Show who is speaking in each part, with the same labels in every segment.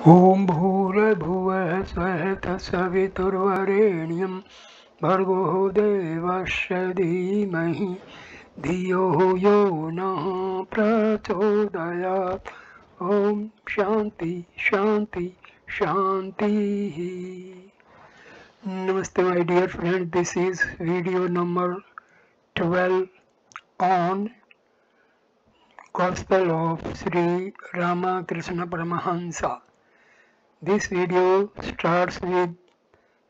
Speaker 1: ॐ भूर्भुवः स्वः तत्सवितुर्वरेण्यं भर्गो देवस्य धीमहि धियो यो नः प्रचोदयात्। ॐ शान्ति शान्ति शान्तिः। Namaste my dear friend, this is video number 12 on Gospel of Sri Ramakrishna Parmahamsa. This video starts with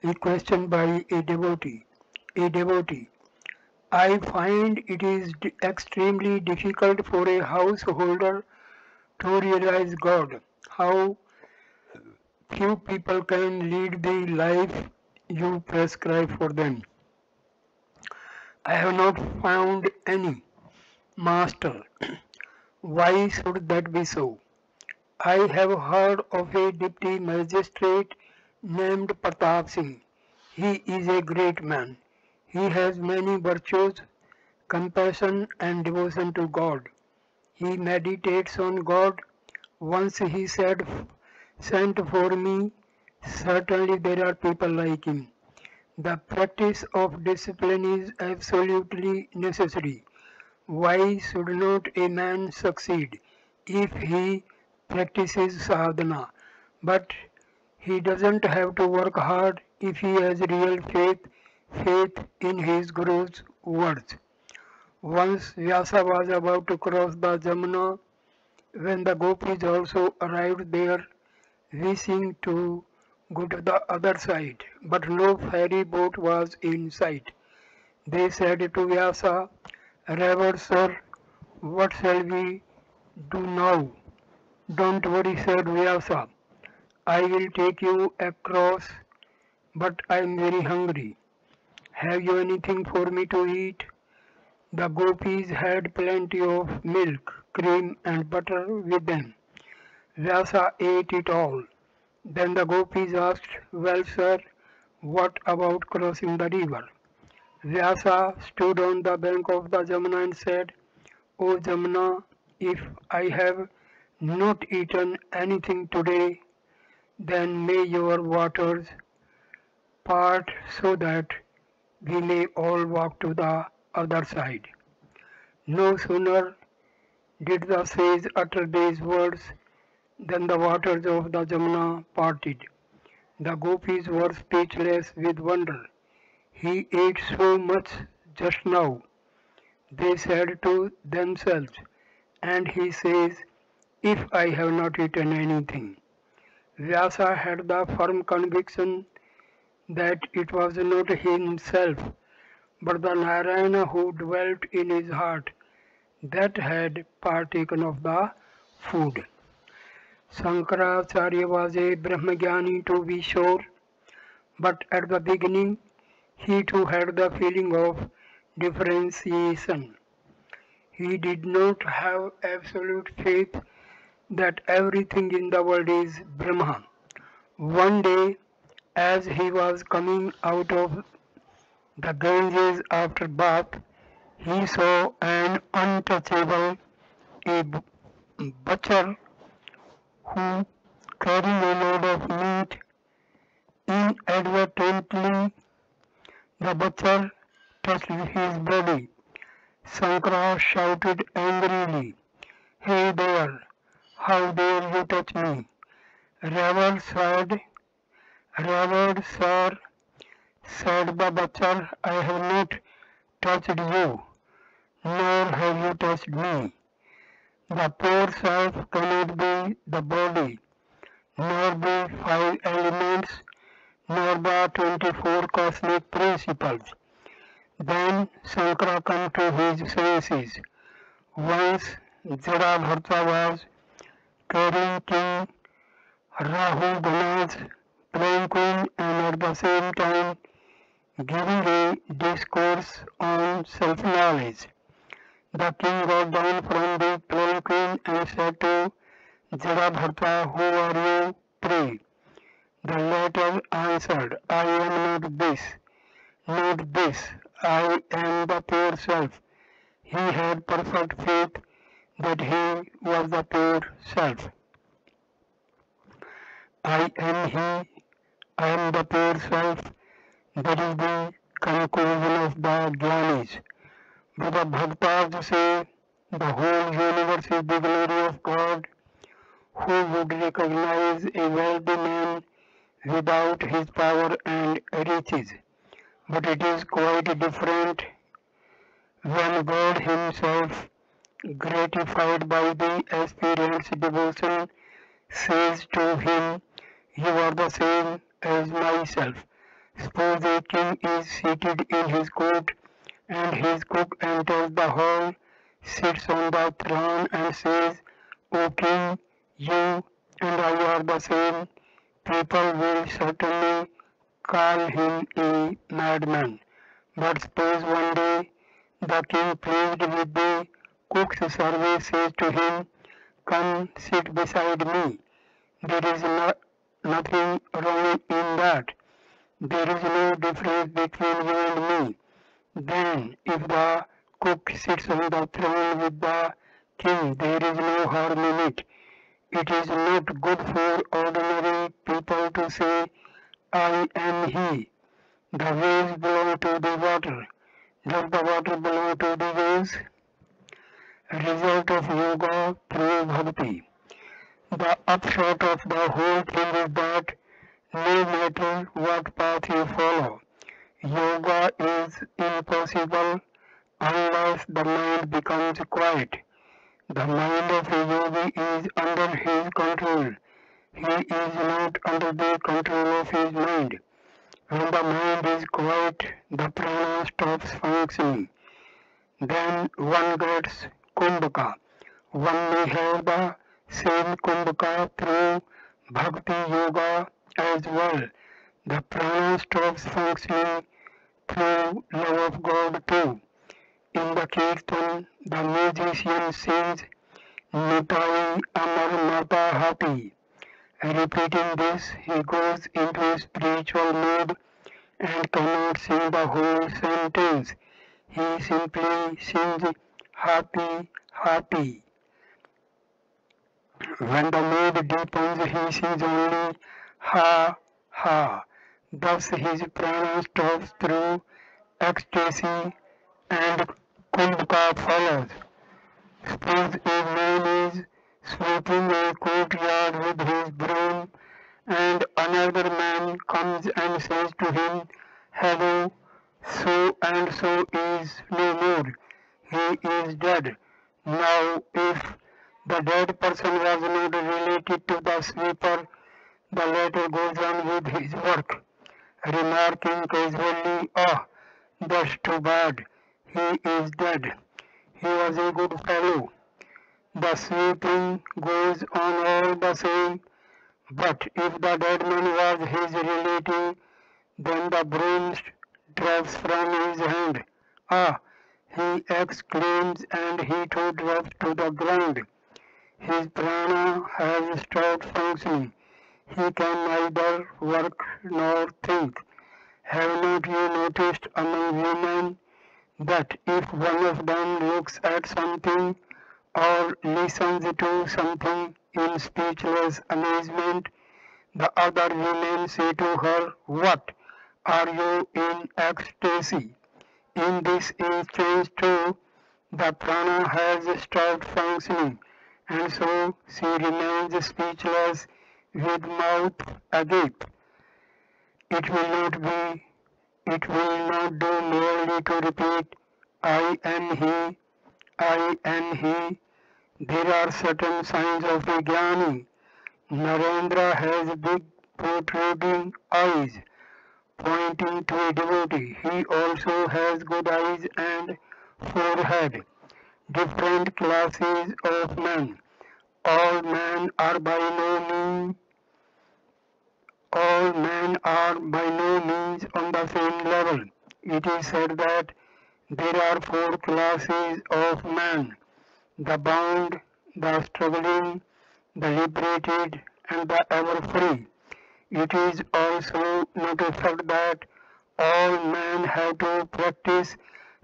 Speaker 1: a question by a devotee. I find it is extremely difficult for a householder to realize God. How few people can lead the life you prescribe for them. I have not found any master. Why should that be so? I have heard of a deputy magistrate named Pratap Singh. He is a great man. He has many virtues, compassion and devotion to God. He meditates on God. Once he said, "Sent for me, certainly there are people like him." The practice of discipline is absolutely necessary. Why should not a man succeed if he practices sadhana? But he doesn't have to work hard if he has real faith in his Guru's words. Once Vyasa was about to cross the Jamuna when the gopis also arrived there wishing to go to the other side, but no ferry boat was in sight. They said to Vyasa, "Revered sir, what shall we do now?" "Don't worry," said Vyasa. "I will take you across, but I am very hungry. Have you anything for me to eat?" The gopis had plenty of milk, cream and butter with them. Vyasa ate it all. Then the gopis asked, "Well, sir, what about crossing the river?" Vyasa stood on the bank of the Jamuna and said, "O Jamuna, if I have not eaten anything today, then may your waters part so that we may all walk to the other side." No sooner did the sage utter these words than the waters of the Jamuna parted. The gopis were speechless with wonder. "He ate so much just now," they said to themselves, "and he says, 'If I have not eaten anything.'" Vyasa had the firm conviction that it was not himself, but the Narayana who dwelt in his heart that had partaken of the food. Shankaracharya was a Brahmagyani to be sure, but at the beginning he too had the feeling of differentiation. He did not have absolute faith that everything in the world is Brahma. One day, as he was coming out of the Ganges after bath, he saw an untouchable, a butcher who, carrying a load of meat, inadvertently the butcher touched his body. Shankara shouted angrily, "Hey there, how dare you touch me?" "Revered said, Revered sir," said the butcher, "I have not touched you, nor have you touched me. The poor self cannot be the body, nor be five elements, nor the 24 cosmic principles." Then Shankara came to his senses. Once Gadadhara was carrying King Rahu Gana's playing queen and at the same time giving a discourse on self-knowledge. The king got down from the palanquin and said to Gadadhara, "Who are you, pray?" The latter answered, "I am not this, not this. I am the pure self." He had perfect faith that he was the pure self. I am He, I am the pure self. That is the conclusion of the Gyanis. But the Bhaktas say the whole universe is the glory of God. Who would recognize a wealthy man without his power and riches? But it is quite different when God Himself, gratified by the aspirant's devotion, says to him, "You are the same as myself." Suppose a king is seated in his court, and his cook enters the hall, sits on the throne, and says, "O king, you and I are the same." People will certainly call him a madman. But suppose one day the king, pleased with the cook's service, says to him, "Come sit beside me." There is nothing wrong in that. There is no difference between you and me. Then, if the cook sits on the throne with the king, there is no harm in it. It is not good for ordinary people to say, "I am he." The waves belong to the water. Does the water belong to the waves? Result of yoga through bhakti. The upshot of the whole thing is that no matter what path you follow, yoga is impossible unless the mind becomes quiet. The mind of a yogi is under his control. He is not under the control of his mind. When the mind is quiet, the prana stops functioning. Then one gets kumbhaka. One may have the same kumbhaka through bhakti yoga as well. The prana stops functioning through love of God too. In the kirtan, the musician sings Nitai Amar Mata Happy. Repeating this, he goes into a spiritual mood and cannot sing the whole sentence. He simply sings happy, happy. When the mood deepens, he sings only ha, ha. Thus his prana stops through ecstasy and kumbhaka follows. Suppose a man is sweeping a courtyard with his broom, and another man comes and says to him, "Hello, so and so is no more. He is dead." Now, if the dead person was not related to the sweeper, the latter goes on with his work, remarking casually, "Ah, that's too bad. He is dead. He was a good fellow." The sweeping goes on all the same, but if the dead man was his relative, then the broom drops from his hand. "Ah!" he exclaims, and he too drops to the ground. His prana has stopped functioning. He can neither work nor think. Have not you noticed among women that if one of them looks at something or listens to something in speechless amazement, the other women say to her, "What? Are you in ecstasy?" In this instance too, the prana has stopped functioning, and so she remains speechless with mouth agape. It will not be, it will not do merely to repeat, "I am he, I am he." There are certain signs of a jnani. Narendra has big protruding eyes, pointing to a devotee. He also has good eyes and forehead. Different classes of men. All men are by no means all men are by no means on the same level. It is said that there are four classes of men: the bound, the struggling, the liberated, and the ever free. It is also notified that all men have to practice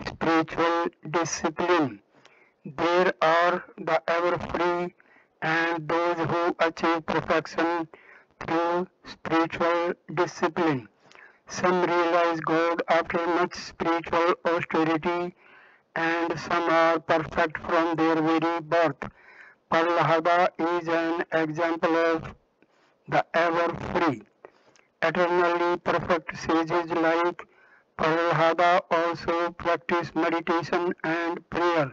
Speaker 1: spiritual discipline. There are the ever free and those who achieve perfection through spiritual discipline. Some realize God after much spiritual austerity, and some are perfect from their very birth. Prahlada is an example of the ever free, eternally perfect sages like Prahlada also practice meditation and prayer,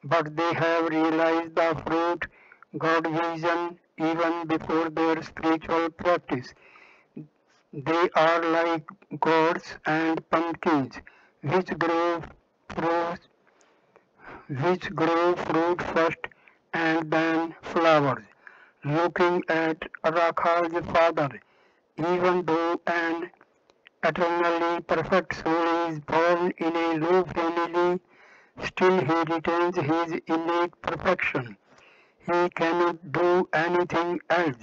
Speaker 1: but they have realized the fruit, God vision, even before their spiritual practice. They are like gourds and pumpkins, which fruit, fruit first and then flowers. Looking at Rakhal's father, even though an eternally perfect soul is born in a low family, still he retains his innate perfection. He cannot do anything else.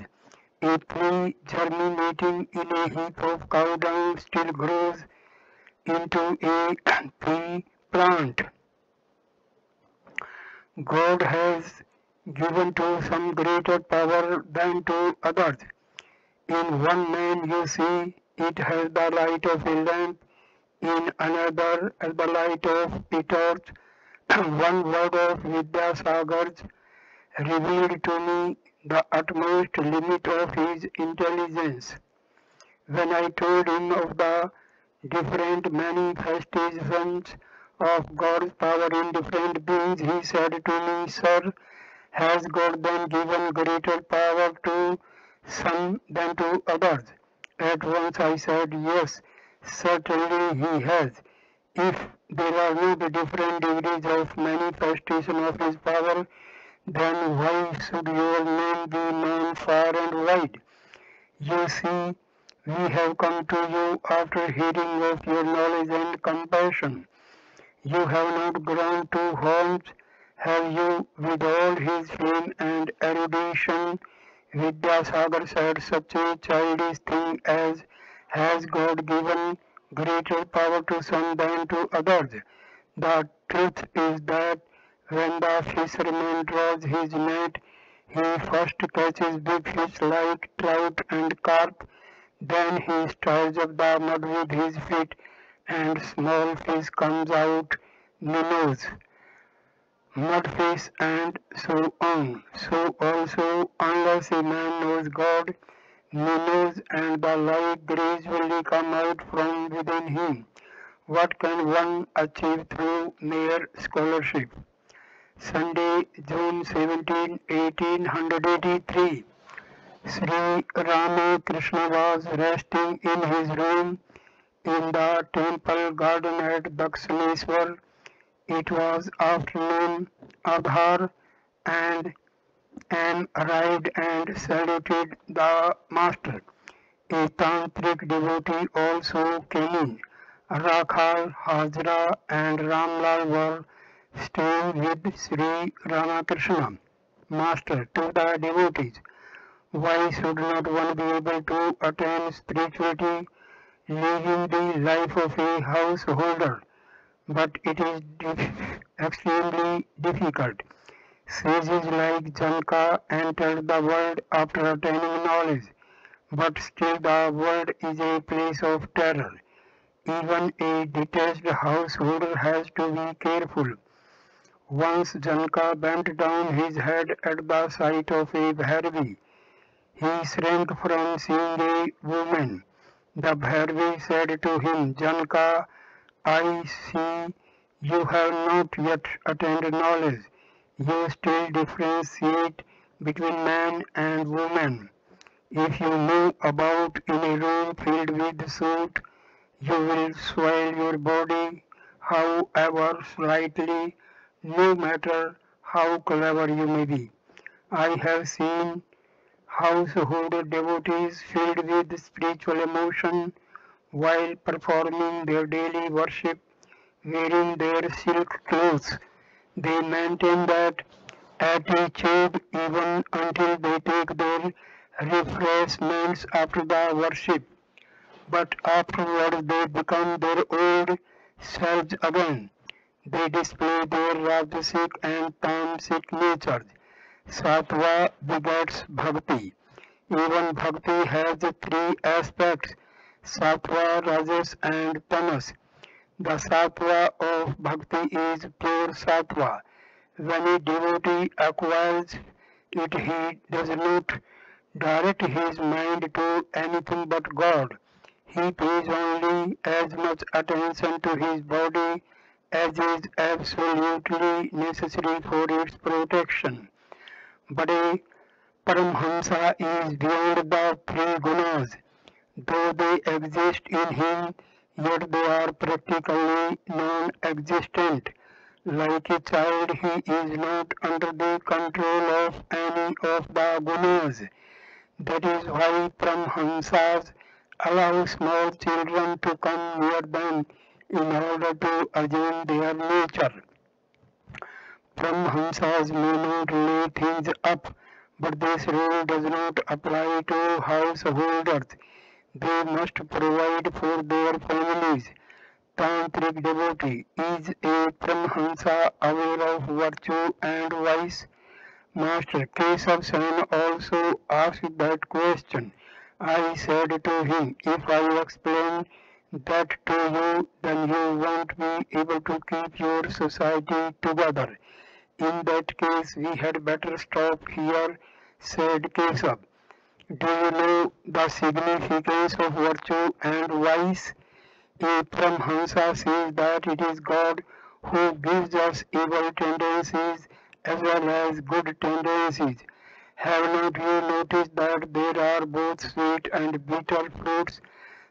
Speaker 1: A tree germinating in a heap of cow dung still grows into a tree plant. God has given to some greater power than to others. In one man you see it has the light of a lamp, in another as the light of a torch. One word of Vidyasagar's revealed to me the utmost limit of his intelligence. When I told him of the different manifestations of God's power in different beings, he said to me, Sir, has God then given greater power to some than to others? At once I said, Yes, certainly he has. If there are not different degrees of manifestation of his power, then why should your name be known far and wide? You see, we have come to you after hearing of your knowledge and compassion. You have not grown to horns, have you, with all his fame and erudition? Vidyasagar said such a childish thing as, has God given greater power to some than to others? The truth is that when the fisherman draws his net, he first catches big fish like trout and carp, then he stirs up the mud with his feet, and small fish comes out, minnows, mudfish, and so on. So also, unless a man knows God, minnows and the like gradually come out from within him. What can one achieve through mere scholarship? Sunday, June 17, 1883. Sri Ramakrishna was resting in his room in the temple garden at Dakshineswar. It was afternoon, Adhar, and an arrived and saluted the master. A tantric devotee also came in. Rakhal, Hajra, and Ramlal were staying with Sri Ramakrishna. Master, to the devotees, why should not one be able to attain spirituality living the life of a householder? But it is extremely difficult. Sages like Janka entered the world after attaining knowledge, but still the world is a place of terror. Even a detached householder has to be careful. Once Janka bent down his head at the sight of a Bhairavi. He shrank from seeing a woman. The Bhairavi said to him, Janka, I see you have not yet attained knowledge. You still differentiate between man and woman. If you move about in a room filled with soot, you will swell your body, however slightly, no matter how clever you may be. I have seen household devotees filled with spiritual emotion while performing their daily worship, wearing their silk clothes. They maintain that attitude even until they take their refreshments after the worship. But afterwards they become their old selves again. They display their rajasic and tamasic natures. Sattva begets bhakti. Even bhakti has three aspects: sattva, rajas and tamas. The sattva of bhakti is pure sattva. When a devotee acquires it, he does not direct his mind to anything but God. He pays only as much attention to his body as is absolutely necessary for its protection. But a Paramahamsa is beyond the three gunas. Though they exist in him, yet they are practically non-existent. Like a child, he is not under the control of any of the gunas. That is why Paramahamsas allow small children to come near them in order to assume their nature. Paramahamsas may not lay things up, but this rule does not apply to householders. They must provide for their families. Tantric devotee is a Paramahamsa aware of virtue and vice. Master Keshav Sen also asked that question. I said to him, if I explain that to you, then you won't be able to keep your society together. In that case, we had better stop here, said Keshav. Do you know the significance of virtue and vice? A Paramahamsa says that it is God who gives us evil tendencies as well as good tendencies. Have not you noticed that there are both sweet and bitter fruits?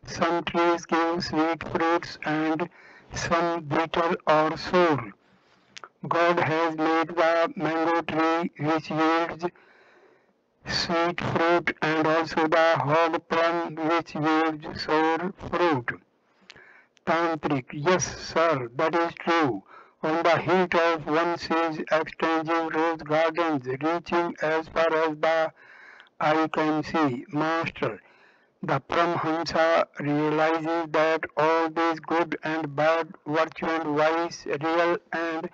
Speaker 1: Some trees give sweet fruits and some bitter or sour. God has made the mango tree which yields sweet fruit and also the hog plum which yields sour fruit. Tantric, yes sir, that is true. On the hint of one says extensive rose gardens reaching as far as the eye can see. Master, the Paramahamsa realizes that all these good and bad, virtue and vice, real and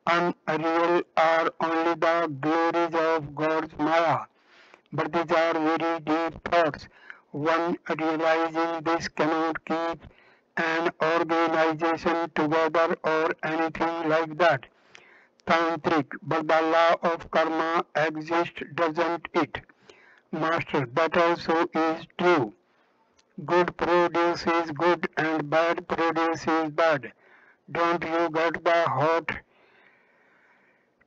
Speaker 1: unreal, are only the glories of God's Maya. But these are very deep thoughts. One realizing this cannot keep an organization together or anything like that. Tantric, but the law of karma exists, doesn't it? Master, that also is true. Good produces good and bad produces bad. Don't you get the hot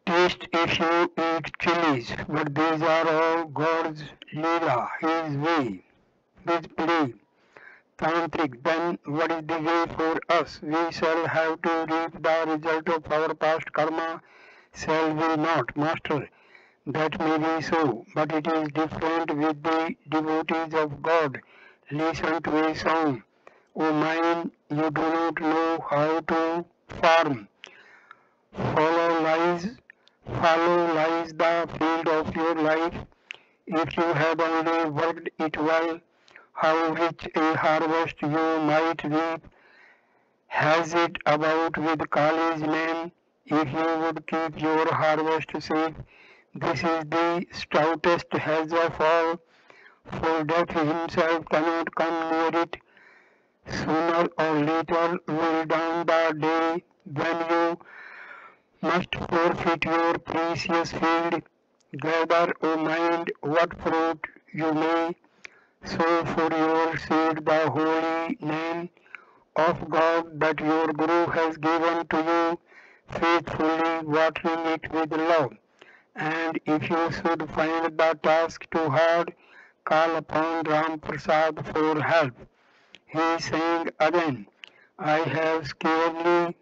Speaker 1: taste if you eat chilies? But these are all God's Leela, His way, His play. Tantric, then what is the way for us? We shall have to reap the result of our past karma, shall we not, Master? That may be so, but it is different with the devotees of God. Listen to a song. O mind, you do not know how to farm. Follow lies, follow lies the field of your life. If you had only worked it well, how rich a harvest you might reap. Has it about with Kali's name, if you would keep your harvest safe. This is the stoutest hedge of all, for death himself cannot come near it. Sooner or later will dawn the day when you must forfeit your precious field. Gather, O mind, what fruit you may sow for your seed the holy name of God that your Guru has given to you, faithfully watering it with love. And if you should find the task too hard, call upon Ram Prasad for help. He sang again, I have scarcely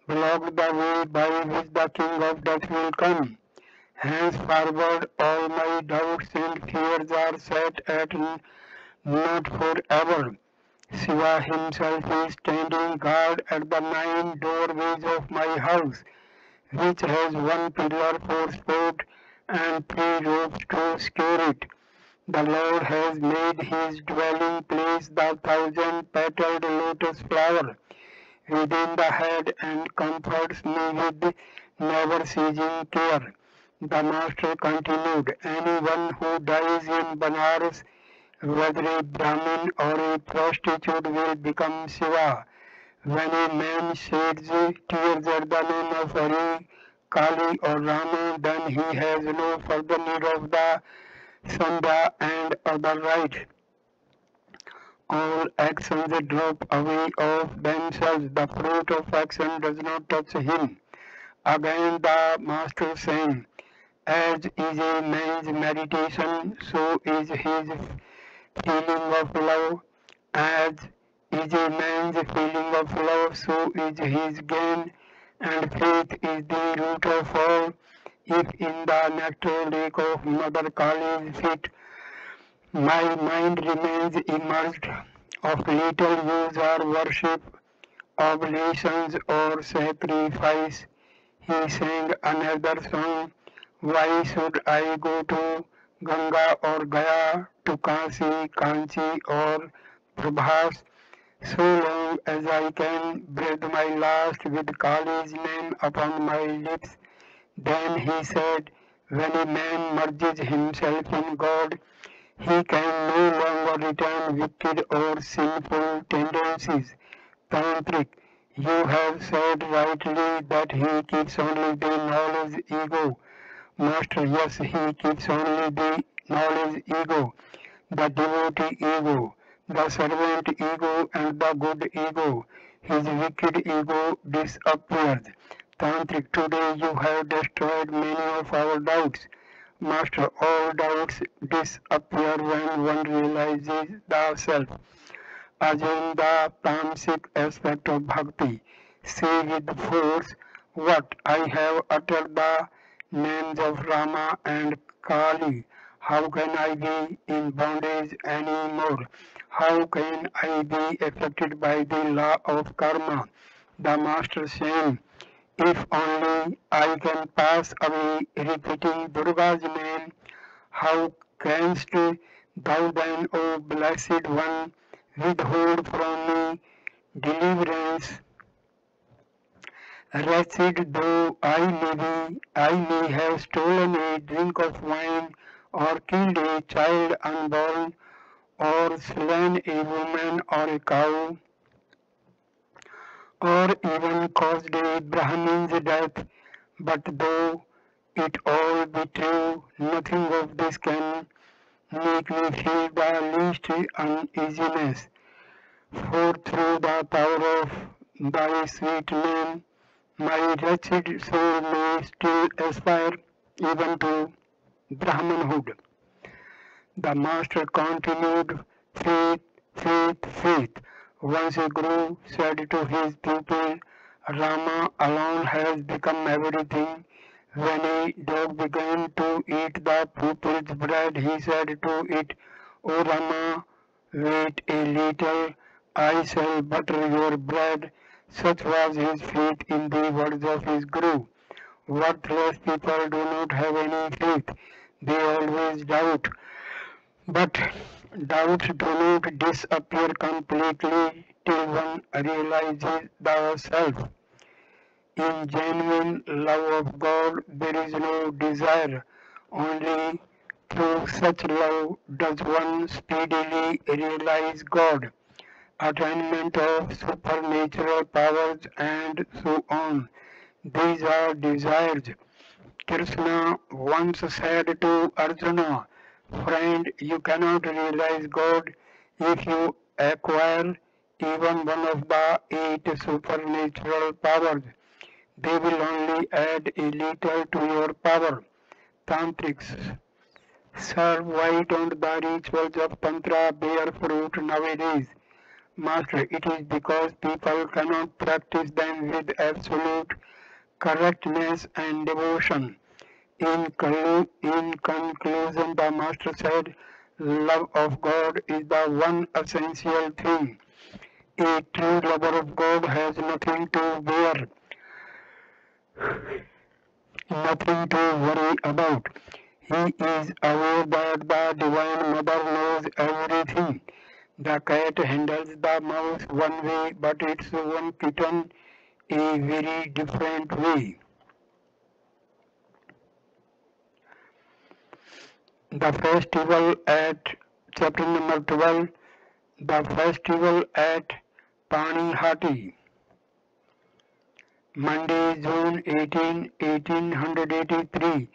Speaker 1: blocked the way by which the King of Death will come. Henceforward all my doubts and fears are set at naught forever. Shiva himself is standing guard at the 9 doorways of my house, which has 1 pillar for support and 3 ropes to secure it. The Lord has made his dwelling place the 1,000-petaled lotus flower within the head and comforts me with never ceasing care. The master continued, anyone who dies in Banaras, whether a Brahmin or a prostitute, will become Shiva. When a man sheds tears at the name of Hari, Kali or Rama, then he has no further need of the Sandhya and other rites. All actions drop away of themselves. The fruit of action does not touch him. Again the master saying, as is a man's meditation, so is his feeling of love. As is a man's feeling of love, so is his gain. And faith is the root of all. If in the nectar lake of Mother Kali's feet my mind remains immersed, of little use or worship, oblations or sacrifice. He sang another song, why should I go to Ganga or Gaya, to Kasi, Kanchi or Prabhas, so long as I can breathe my last with Kali's name upon my lips? Then he said, when a man merges himself in God, he can no longer retain wicked or sinful tendencies. Tantric, you have said rightly that he keeps only the knowledge ego. Master, yes, he keeps only the knowledge ego, the devotee ego, the servant ego and the good ego. His wicked ego disappears. Tantric, today you have destroyed many of our doubts. Master, all doubts disappear when one realizes the self. Assume the tamasic aspect of bhakti. Say with force, what I have uttered the names of Rama and Kali. How can I be in bondage any more? How can I be affected by the law of karma? The master saying, if only I can pass away repeating Durga's name, how canst thou then, O blessed one, withhold from me deliverance? Wretched though I may have stolen a drink of wine, or killed a child unborn, or slain a woman or a cow, or even caused a Brahmin's death. But though it all be true, nothing of this can make me feel the least uneasiness. For through the power of thy sweet name, my wretched soul may still aspire even to Brahmanhood. The master continued, faith, faith, faith. Once a guru said to his pupil, Rama alone has become everything. When a dog began to eat the pupil's bread, he said to it, O Rama, wait a little, I shall butter your bread. Such was his faith in the words of his guru. Worthless people do not have any faith. They always doubt. But doubts do not disappear completely till one realizes the self. In genuine love of God there is no desire. Only through such love does one speedily realize God, attainment of supernatural powers and so on. These are desires. Krishna once said to Arjuna, friend, you cannot realize God if you acquire even one of the 8 supernatural powers. They will only add a little to your power. Tantrics, sir, why don't the rituals of Tantra bear fruit nowadays? Master, it is because people cannot practice them with absolute correctness and devotion. In conclusion, the Master said, love of God is the one essential thing. A true lover of God has nothing to bear, nothing to worry about. He is aware that the Divine Mother knows everything. The cat handles the mouse one way, but its own kitten a very different way. The festival at chapter number 12, the festival at Panihati, Monday, June 18, 1883,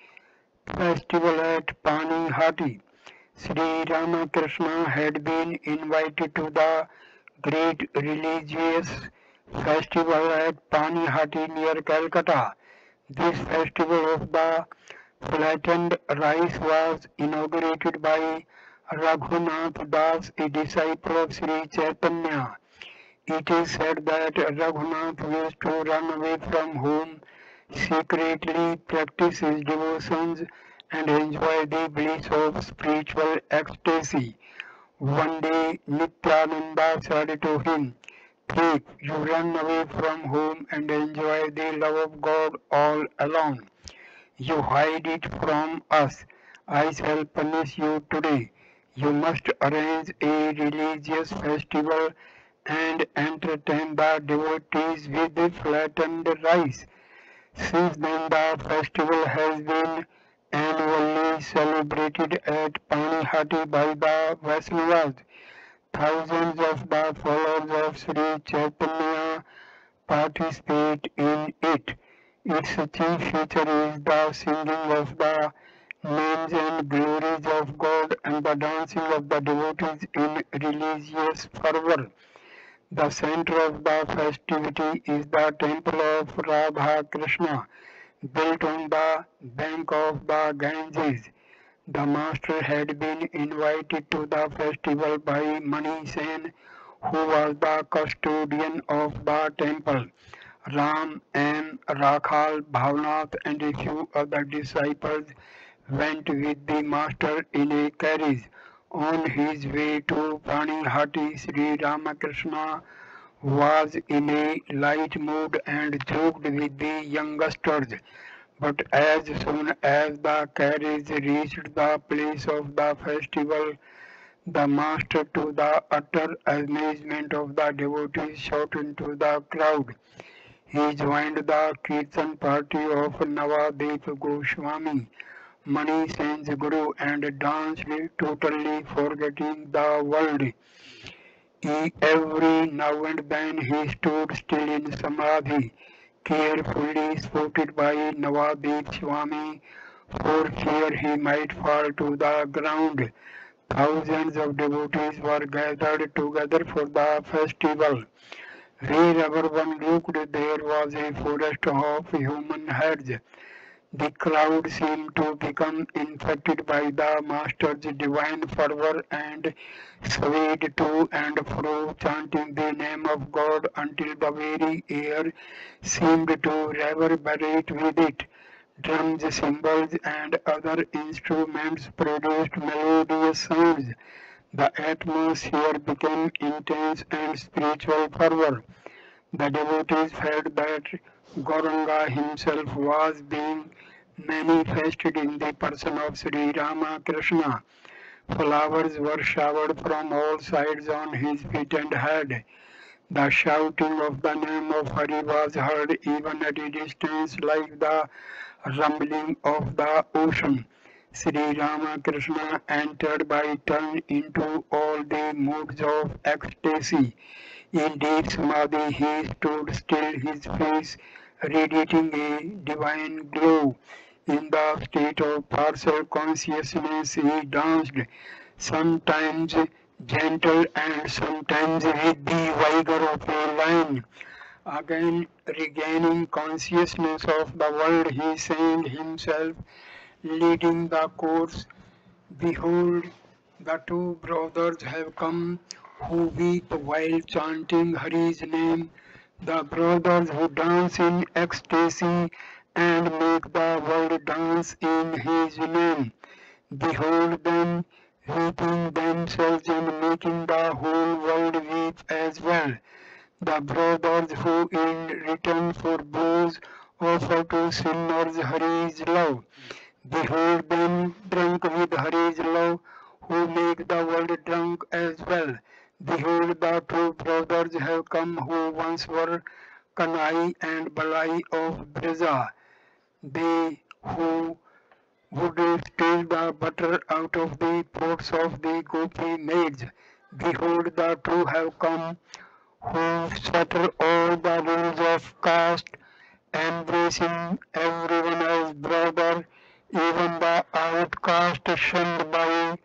Speaker 1: festival at Panihati. Sri Ramakrishna had been invited to the great religious festival at Panihati near Calcutta. This festival of the flattened rice was inaugurated by Raghunath Das, a disciple of Sri Chaitanya. It is said that Raghunath used to run away from home, secretly practice his devotions, and enjoy the bliss of spiritual ecstasy. One day Nityananda said to him, "Thief, you run away from home and enjoy the love of God all alone. You hide it from us. I shall punish you today. You must arrange a religious festival and entertain the devotees with the flattened rice." Since then the festival has been annually celebrated at Panihati by the Vaishnavas. Thousands of the followers of Sri Chaitanya participate in it. Its chief feature is the singing of the names and glories of God and the dancing of the devotees in religious fervor. The center of the festivity is the temple of Radha Krishna, built on the bank of the Ganges. The master had been invited to the festival by Mani Sen, who was the custodian of the temple. Ram and Rakhal, Bhavnath and a few other disciples went with the master in a carriage. On his way to Panihati, Sri Ramakrishna was in a light mood and joked with the youngsters. But as soon as the carriage reached the place of the festival, the master, to the utter amazement of the devotees, shouted into the crowd. He joined the Kirtan party of Navadip Goswami, Mani Sen's Guru, and danced, totally forgetting the world. Every now and then he stood still in Samadhi, carefully spotted by Navadip Swami, for fear he might fall to the ground. Thousands of devotees were gathered together for the festival. Wherever one looked, there was a forest of human heads. The crowd seemed to become infected by the master's divine fervor and swayed to and fro, chanting the name of God until the very air seemed to reverberate with it. Drums, cymbals, and other instruments produced melodious sounds. The atmosphere became intense and spiritual fervor. The devotees felt that Gauranga himself was being manifested in the person of Sri Ramakrishna. Flowers were showered from all sides on his feet and head. The shouting of the name of Hari was heard even at a distance, like the rumbling of the ocean. Sri Ramakrishna entered by turn into all the moods of ecstasy. In deep samadhi he stood still, his face radiating a divine glow. In the state of partial consciousness he danced, sometimes gentle and sometimes with the vigor of a lion. Again regaining consciousness of the world, he sang himself, leading the chorus. Behold, the two brothers have come who weep while chanting Hari's name, the brothers who dance in ecstasy and make the world dance in his name. Behold them weeping themselves and making the whole world weep as well. The brothers who in return for blows offer to sinners Hari's love. Behold them drunk with Hari's love, who make the world drunk as well. Behold, the two brothers have come who once were Kanai and Balai of Brija. They who would steal the butter out of the pots of the gopi maids. Behold, the true have come, who shatter all the rules of caste, embracing everyone as brother, even the outcast shunned by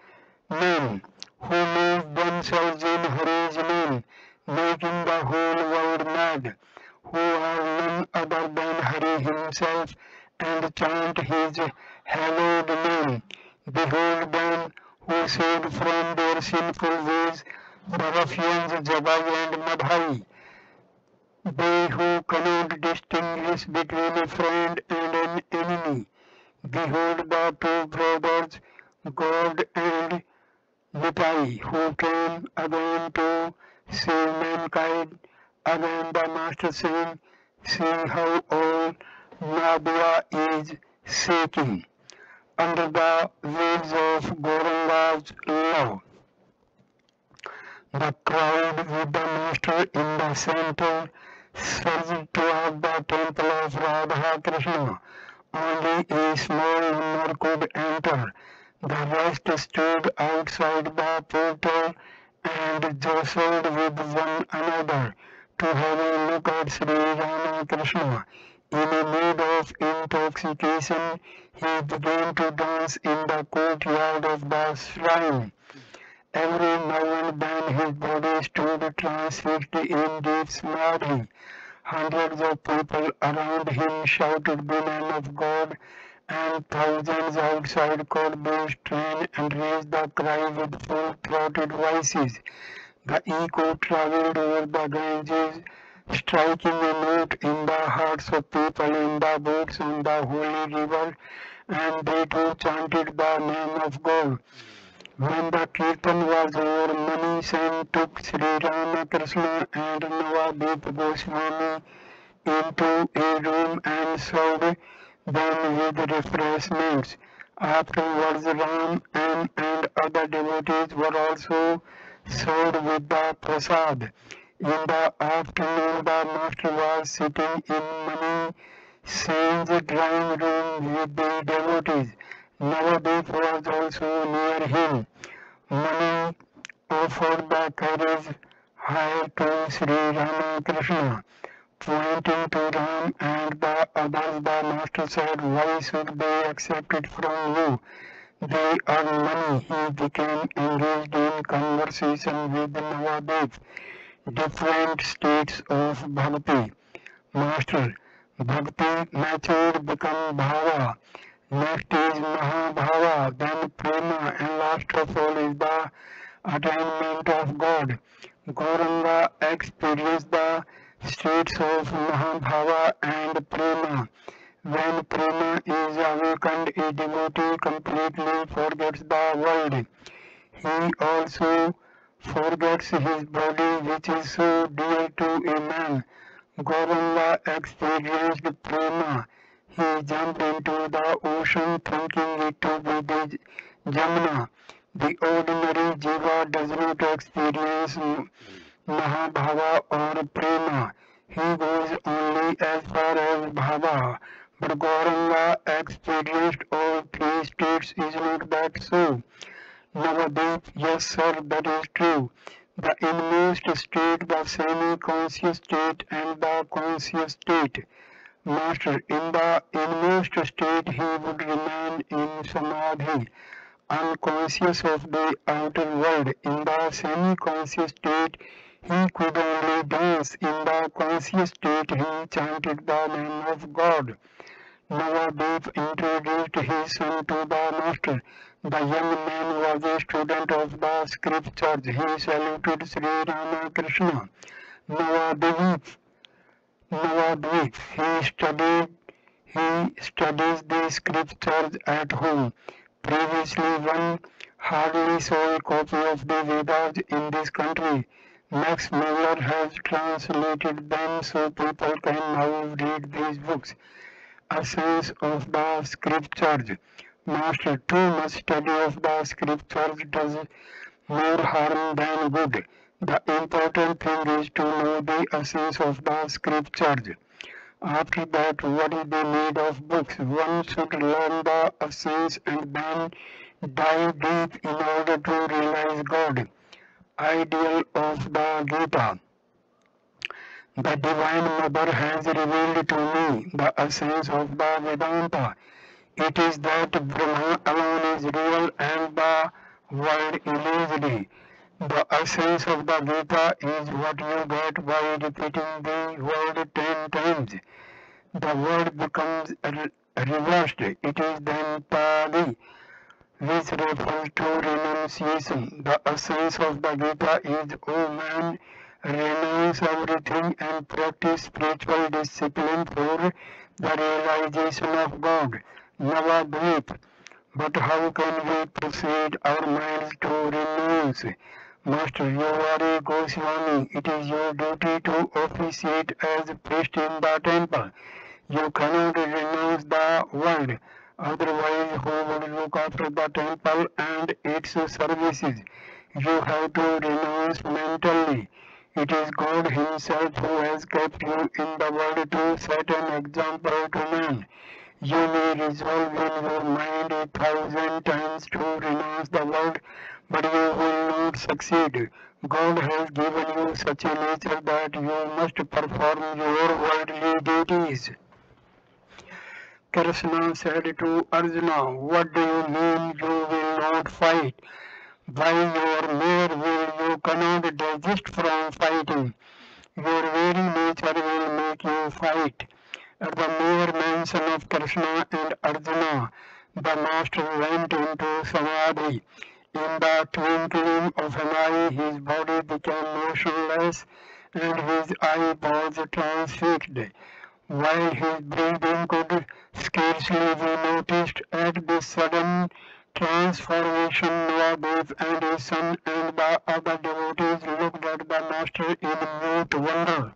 Speaker 1: men, who move themselves in Hari's name, making the whole world mad, who are none other than Hari himself, and chant his hallowed name. Behold them who saved from their sinful ways the ruffians Jabai and Madhai, they who cannot distinguish between a friend and an enemy. Behold the two brothers, God and Nitai, who came again to save mankind. Again the Master saying, see how all Nabia is shaking under the waves of Gauranga's love. The crowd with the Master in the center surged toward the temple of Radha Krishna. Only a small number could enter. The rest stood outside the portal and jostled with one another to have a look at Sri Ramakrishna. In a mood of intoxication, he began to dance in the courtyard of the shrine. Every now and then his body stood transfixed in deep samadhi. Hundreds of people around him shouted the name of God, and thousands outside caught the strain and raised the cry with full-throated voices. The echo travelled over the Ganges, striking a note in the hearts of people in the boats on the holy river, and they too chanted the name of God. When the kirtan was over, Mani Sen took Sri Ramakrishna and Navadip Goswami into a room and served them with refreshments. Afterwards, and other devotees were also served with the prasad. In the afternoon, the master was sitting in Mani Sen's drawing room with the devotees. Navadip was also near him. Mani offered the carriage hire to Sri Ramakrishna. Pointing to Ram and the others, the master said, why should they accept it from you? They earn money. He became engaged in conversation with Navadip. Different states of bhakti. Master, bhakti matured become bhava. Next is Mahabhava, then Prema, and last of all is the attainment of God. Gauranga experienced the states of Mahabhava and Prema. When Prema is awakened, a devotee completely forgets the world. He also forgets his body, which is so dear to a man. Gauranga experienced Prema. He jumped into the ocean thinking it to be the Jamuna. The ordinary Jiva does not experience Mahabhava or Prema. He goes only as far as Bhava. But Gauranga experienced all three states. Is not that so? Navadip, yes sir, that is true. The inmost state, the semi-conscious state, and the conscious state. Master, in the inmost state he would remain in samadhi, unconscious of the outer world. In the semi-conscious state he could only dance. In the conscious state he chanted the name of God. Navadip introduced his son to the master. The young man was a student of the scriptures. He saluted Sri Ramakrishna. Navadip, Navadvip. He studies the scriptures at home. Previously one hardly saw a copy of the Vedas in this country. Max Muller has translated them so people can now read these books. Essence of the scriptures. Master, too much study of the scriptures does more harm than good. The important thing is to know the essence of the scriptures. After that, what is the need of books? One should learn the essence and then dive deep in order to realize God. Ideal of the Gita. The Divine Mother has revealed to me the essence of the Vedanta. It is that Brahma alone is real and the world illusory. The essence of the Gita is what you get by repeating the word 10 times. The word becomes reversed. It is then Pali, which refers to renunciation. The essence of the Gita is, O man, renounce everything and practice spiritual discipline for the realization of God. Navadvip. But how can we proceed our minds to renounce? Master Yovari Goswami, it is your duty to officiate as priest in the temple. You cannot renounce the world, otherwise who would look after the temple and its services? You have to renounce mentally. It is God Himself who has kept you in the world to set an example to man. You may resolve in your mind 1,000 times to renounce the world, but you will not succeed. God has given you such a nature that you must perform your worldly duties. Krishna said to Arjuna, what do you mean you will not fight? By your mere will you cannot desist from fighting. Your very nature will make you fight. At the mere mention of Krishna and Arjuna, the master went into samadhi. In the twinkling of an eye, his body became motionless and his eye was transfixed. While his breathing could scarcely be noticed, at this sudden transformation, Noadev and his son and the other devotees looked at the master in mute wonder.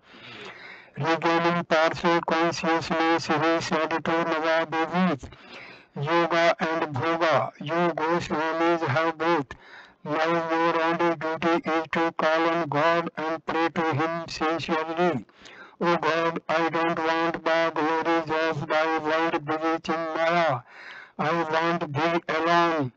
Speaker 1: Regaining partial consciousness, he said to Navadevi, Yoga and Bhoga, you Goswamis have both. Now your only duty is to call on God and pray to Him sincerely. O God, I don't want the glories of thy world bewitching Maya. I want thee alone.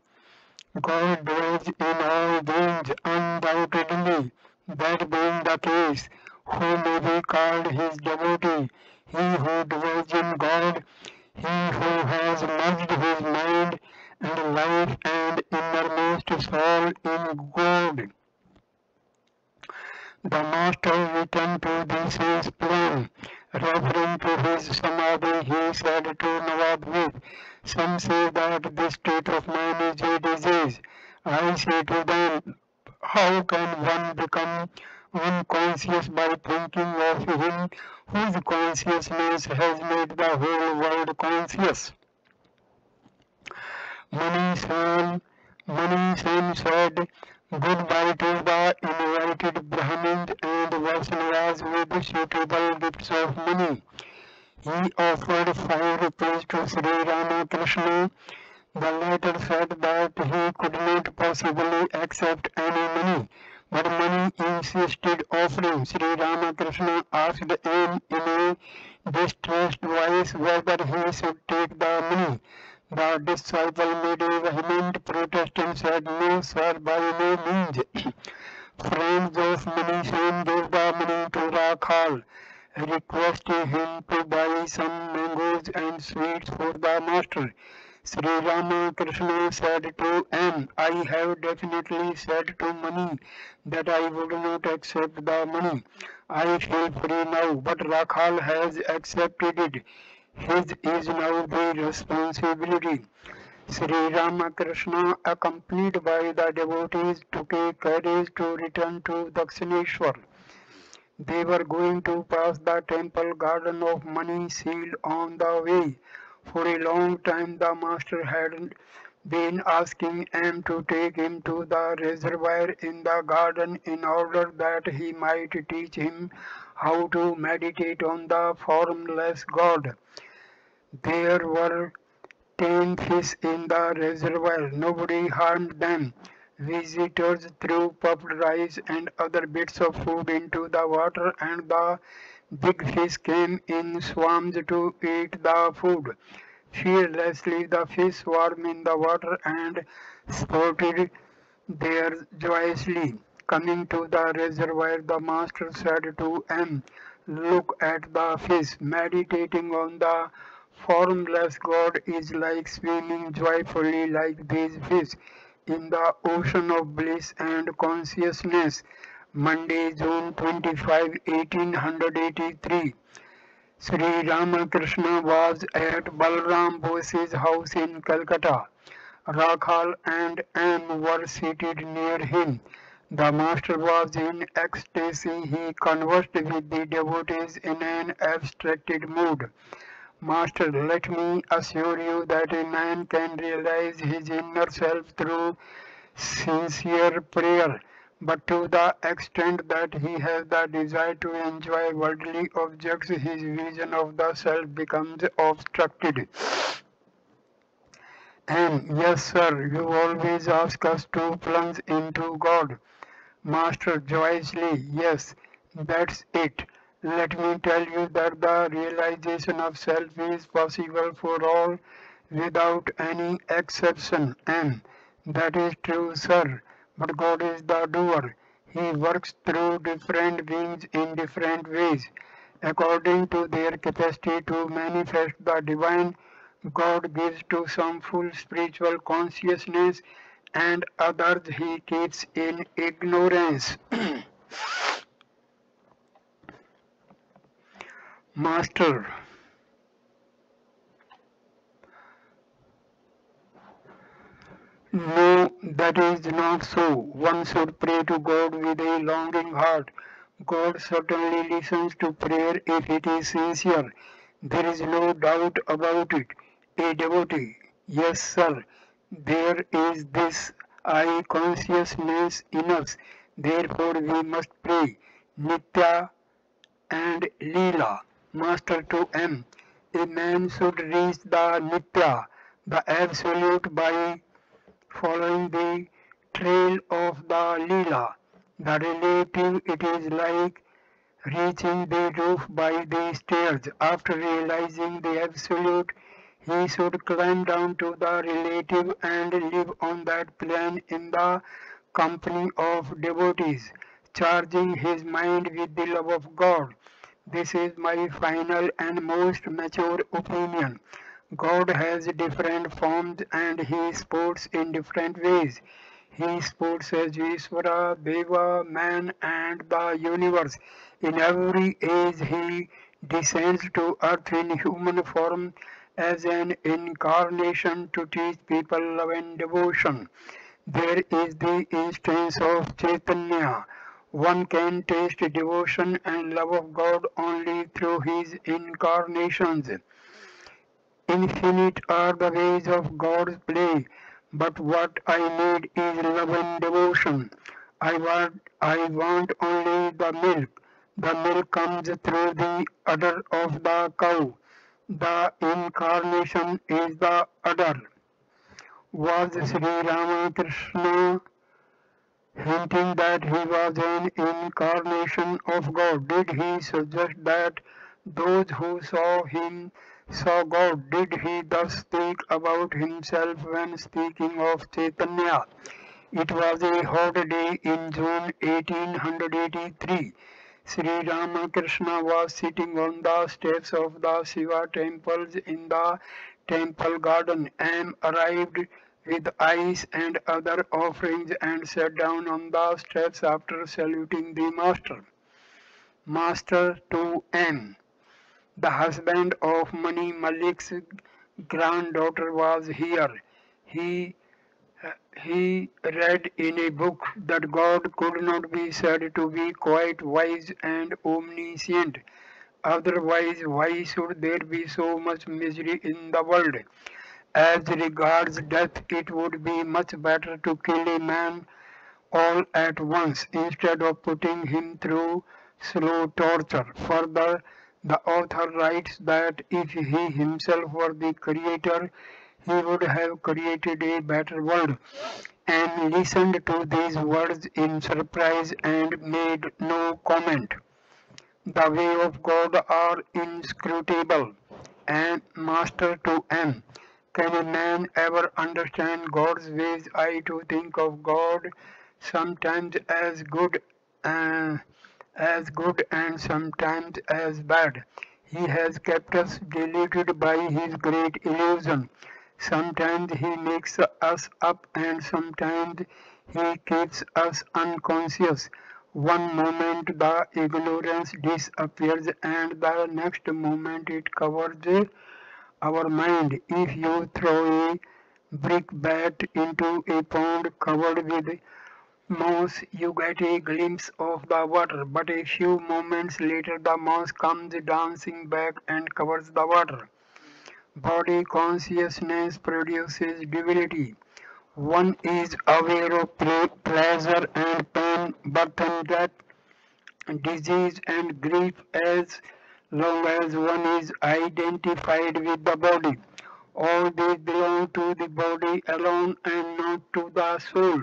Speaker 1: God dwells in all beings undoubtedly. That being the case, who may be called his devotee? He who dwells in God, he who has merged his mind and life and innermost soul in God. The master returned to the same plan. Referring to his samadhi, he said to Navadvip, some say that this state of mind is a disease. I say to them, how can one become unconscious by thinking of him whose consciousness has made the whole world conscious? Mani said goodbye to the invited Brahmins and Vaishnavas with suitable gifts of money. He offered 5 rupees to Sri Ramakrishna. The latter said that he could not possibly accept any money, but Mani insisted offering. Sri Ramakrishna asked him in a distressed voice whether he should take the money. The disciple made a vehement protest and said, no, sir, by no means. Friends of Mani soon gave the money to Rakhal, requesting him to buy some mangoes and sweets for the master. Sri Ramakrishna said to M, I have definitely said to Mani that I would not accept the money. I feel free now, but Rakhal has accepted it. His is now the responsibility. Sri Ramakrishna, accompanied by the devotees, took a carriage to return to Dakshineshwar. They were going to pass the temple garden of Mani sealed on the way. For a long time the master had been asking M to take him to the reservoir in the garden in order that he might teach him how to meditate on the formless God. There were 10 fish in the reservoir. Nobody harmed them. Visitors threw puffed rice and other bits of food into the water, and the big fish came in swarms to eat the food. Fearlessly the fish swam in the water and sported there joyously. Coming to the reservoir, the master said to M, "Look at the fish. Meditating on the formless God is like swimming joyfully like these fish in the ocean of bliss and consciousness." Monday, June 25, 1883. Sri Ramakrishna was at Balram Bose's house in Calcutta. Rakhal and M were seated near him. The master was in ecstasy. He conversed with the devotees in an abstracted mood. "Master, let me assure you that a man can realize his inner self through sincere prayer, but to the extent that he has the desire to enjoy worldly objects, his vision of the self becomes obstructed." And yes, sir, you always ask us to plunge into God. Master joyously, yes, that's it. Let me tell you that the realization of self is possible for all without any exception. And that is true, sir. But God is the doer. He works through different beings in different ways, according to their capacity to manifest the divine. God gives to some full spiritual consciousness and others he keeps in ignorance. Master, no, that is not so. One should pray to God with a longing heart. God certainly listens to prayer if it is sincere. There is no doubt about it. A devotee, yes, sir, there is this I consciousness in us. Therefore we must pray. Nitya and Leela. Master to M. A man should reach the Nitya, the Absolute, by following the trail of the Leela. The relative, it is like reaching the roof by the stairs. After realizing the Absolute, he should climb down to the relative and live on that plane in the company of devotees, charging his mind with the love of God. This is my final and most mature opinion. God has different forms and he sports in different ways. He sports as Ishvara, Deva, man and the universe. In every age he descends to earth in human form as an incarnation to teach people love and devotion. There is the instance of Chaitanya. One can taste devotion and love of God only through his incarnations. Infinite are the ways of God's play, but what I need is love and devotion. I want only the milk. The milk comes through the udder of the cow. The incarnation is the udder. Was Sri Ramakrishna hinting that he was an incarnation of God? Did he suggest that those who saw him saw God? Did he thus speak about himself when speaking of Chaitanya? It was a hot day in June 1883. Sri Ramakrishna was sitting on the steps of the Shiva temples in the temple garden and arrived with ice and other offerings and sat down on the steps after saluting the master. Master to M. The husband of Mani Malik's granddaughter was here. He he read in a book that God could not be said to be quite wise and omniscient. Otherwise, why should there be so much misery in the world? As regards death, it would be much better to kill a man all at once instead of putting him through slow torture. Further, the author writes that if he himself were the creator, he would have created a better world. and listened to these words in surprise and made no comment. The way of God are inscrutable. And Master to M. Can a man ever understand God's ways? I too think of God sometimes uh, as good and sometimes as bad. He has kept us deluded by his great illusion. Sometimes he makes us up and sometimes he keeps us unconscious. One moment the ignorance disappears and the next moment it covers our mind. If you throw a brickbat into a pond covered with moss, you get a glimpse of the water, but a few moments later the moss comes dancing back and covers the water. Body consciousness produces duality. One is aware of pleasure and pain, birth and death, disease and grief as long as one is identified with the body. All these belong to the body alone and not to the soul.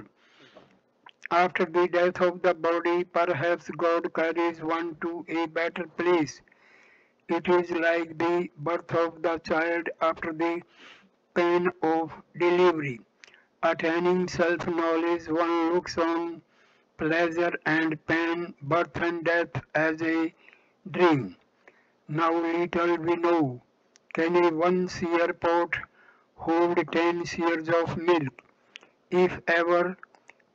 Speaker 1: After the death of the body, perhaps God carries one to a better place. It is like the birth of the child after the pain of delivery. Attaining self-knowledge, one looks on pleasure and pain, birth and death as a dream. Now little we know. Can a 1 seer pot hold 10 seers of milk? If ever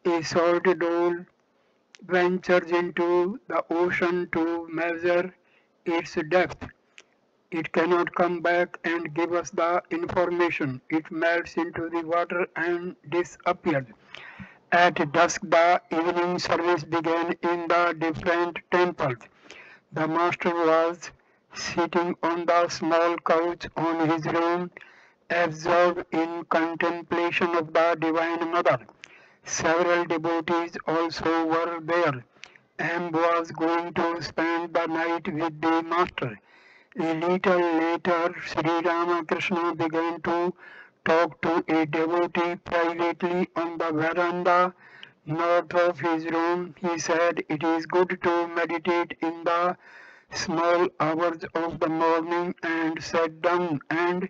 Speaker 1: a salt dole ventures into the ocean to measure its depth, it cannot come back and give us the information. It melts into the water and disappears. At dusk, the evening service began in the different temples. The master was sitting on the small couch on his room, absorbed in contemplation of the Divine Mother. Several devotees also were there. M was going to spend the night with the master. A little later, Sri Ramakrishna began to talk to a devotee privately on the veranda north of his room. He said, "It is good to meditate in the small hours of the morning and sat down and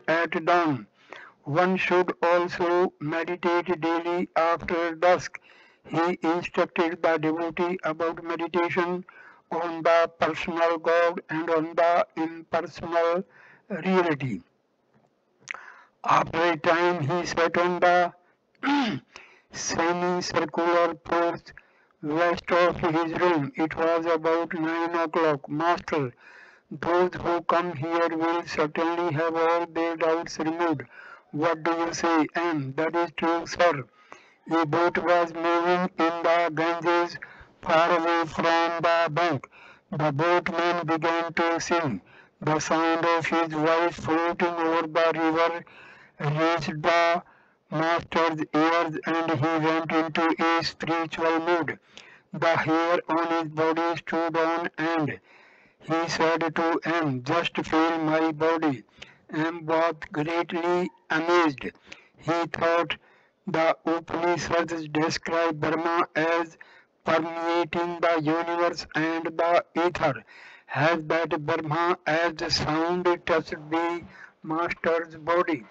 Speaker 1: at dawn. One should also meditate daily after dusk." He instructed the devotee about meditation on the personal God and on the impersonal reality. After a time he sat on the semicircular porch west of his room. It was about 9 o'clock. "Master, those who come here will certainly have all their doubts removed. What do you say?" "And that is true, sir." A boat was moving in the Ganges far away from the bank. The boatman began to sing. The sound of his voice floating over the river reached the master's ears and he went into a spiritual mood. The hair on his body stood on end. He said to M, "Just feel my body." M was greatly amazed. He thought the Upanishads describe Brahma as permeating the universe and the ether. Has that Brahma as sound touched the master's body?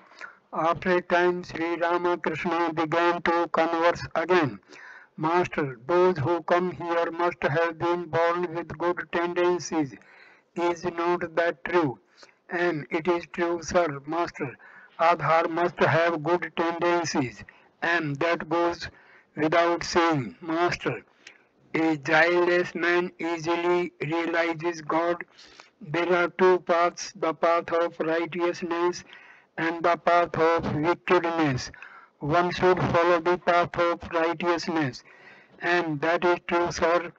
Speaker 1: After a time, Sri Ramakrishna began to converse again. "Master, those who come here must have been born with good tendencies. Is not that true?" "And it is true, sir." "Master, Adhar must have good tendencies." "And that goes without saying." "Master, a guileless man easily realizes God. There are two paths, the path of righteousness and the path of wickedness. One should follow the path of righteousness." "And that is true, sir.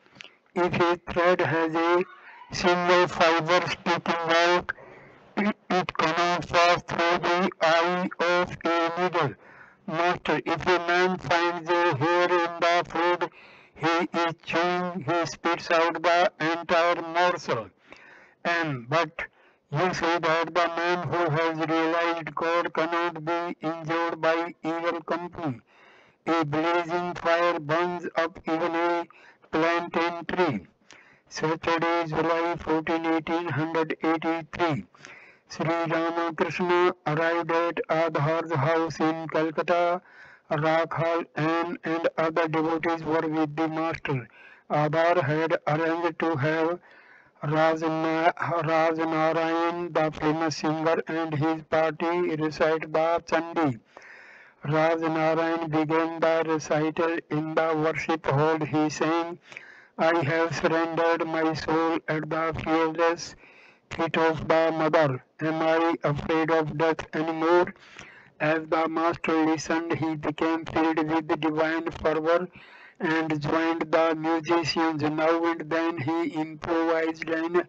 Speaker 1: If a thread has a single fiber sticking out, it cannot pass through the eye of a needle." "Master, if a man finds a hair in the food he is chewing, he spits out the entire morsel." "But You say that the man who has realized God cannot be injured by evil company. A blazing fire burns up even a plantain tree. Saturday, July 14, 1883. Sri Ramakrishna arrived at Adhar's house in Calcutta. Rakhal, Anne and other devotees were with the master. Adhar had arranged to have Rajanarayan, the famous singer, and his party recite the Chandi. Rajanarayan began the recital in the worship hall. He sang, I have surrendered my soul at the fearless feet of the mother. Am I afraid of death anymore? As the master listened, he became filled with divine fervor and joined the musicians. Now and then he improvised an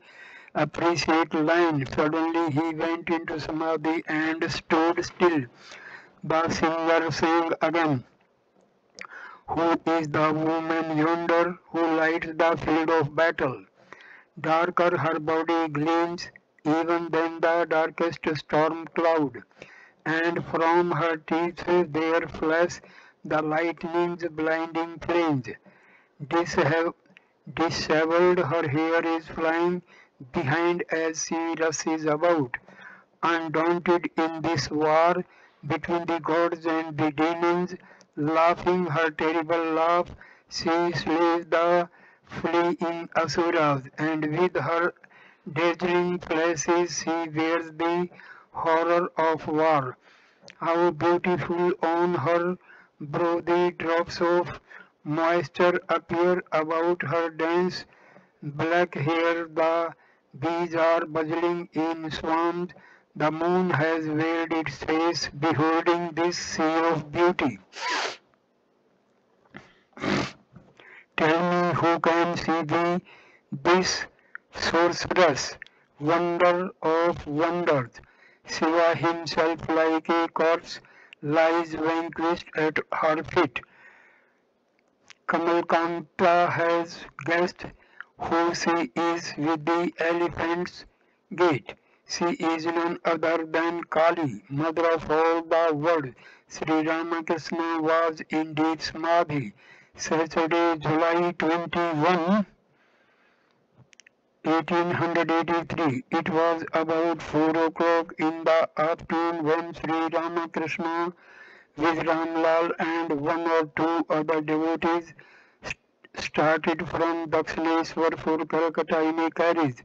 Speaker 1: appreciate line. Suddenly he went into samadhi and stood still. The singer sang again. Who is the woman yonder who lights the field of battle? Darker her body gleams even than the darkest storm cloud, and from her teeth there flash the lightning's blinding flames. Dishev- Dishevelled her hair is flying behind as she rushes about. Undaunted in this war between the gods and the demons, laughing her terrible laugh, she slays the fleeing asuras, and with her dazzling flashes she wears the horror of war. How beautiful on her brow the drops of moisture appear about her dense black hair. The bees are buzzing in swarms. The moon has veiled its face, beholding this sea of beauty. Tell me who can see thee, this sorceress, wonder of wonders. Shiva himself like a corpse lies vanquished at her feet. Kamalkanta has guessed who she is with the elephant's gait. She is none other than Kali, mother of all the world. Sri Ramakrishna was in deep samadhi. Saturday, July 21, 1883. It was about 4 o'clock in the afternoon when Sri Ramakrishna with Ramlal and one or two other devotees started from Dakshineshwar for Calcutta in a carriage.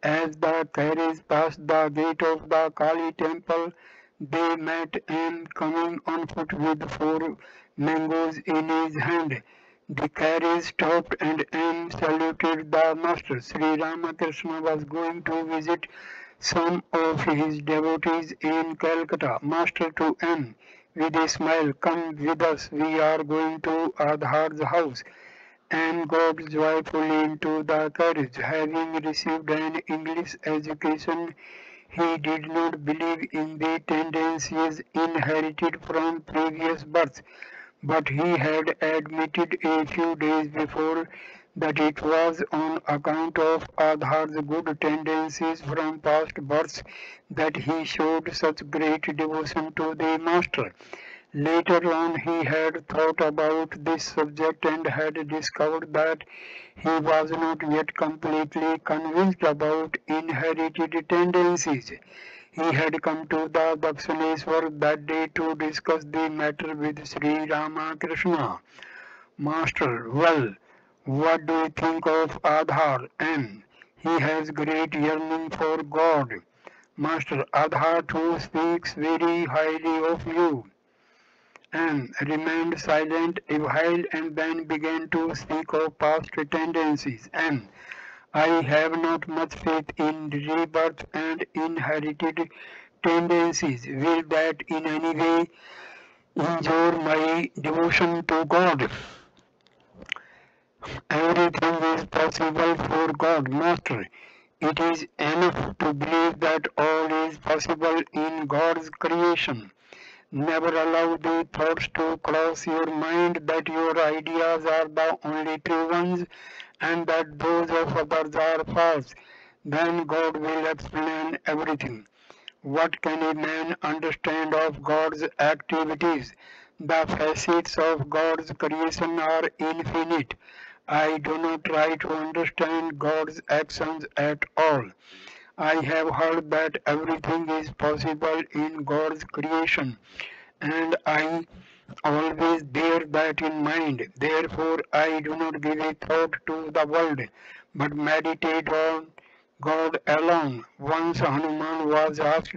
Speaker 1: As the carriage passed the gate of the Kali temple, they met and coming on foot with 4 mangoes in his hand. The carriage stopped and M saluted the master. Sri Ramakrishna was going to visit some of his devotees in Calcutta. Master to M, with a smile, come with us, we are going to Adhar's house, and got joyfully into the carriage. Having received an English education, he did not believe in the tendencies inherited from previous births, but he had admitted a few days before that it was on account of Adhar's good tendencies from past births that he showed such great devotion to the Master. Later on he had thought about this subject and had discovered that he was not yet completely convinced about inherited tendencies. He had come to the Dakshineshwar that day to discuss the matter with Sri Ramakrishna. Master, well, what do you think of Adhar? And he has great yearning for God. Master, Adhar too speaks very highly of you. And remained silent a while and then began to speak of past tendencies. And I have not much faith in rebirth and inherited tendencies. Will that in any way injure my devotion to God? Everything is possible for God, Master. It is enough to believe that all is possible in God's creation. Never allow the thoughts to cross your mind that your ideas are the only true ones and that those of others are false. then God will explain everything. What can a man understand of God's activities? The facets of God's creation are infinite. I do not try to understand God's actions at all. I have heard that everything is possible in God's creation, and I always bear that in mind. Therefore, I do not give a thought to the world, but meditate on God alone. Once Hanuman was asked,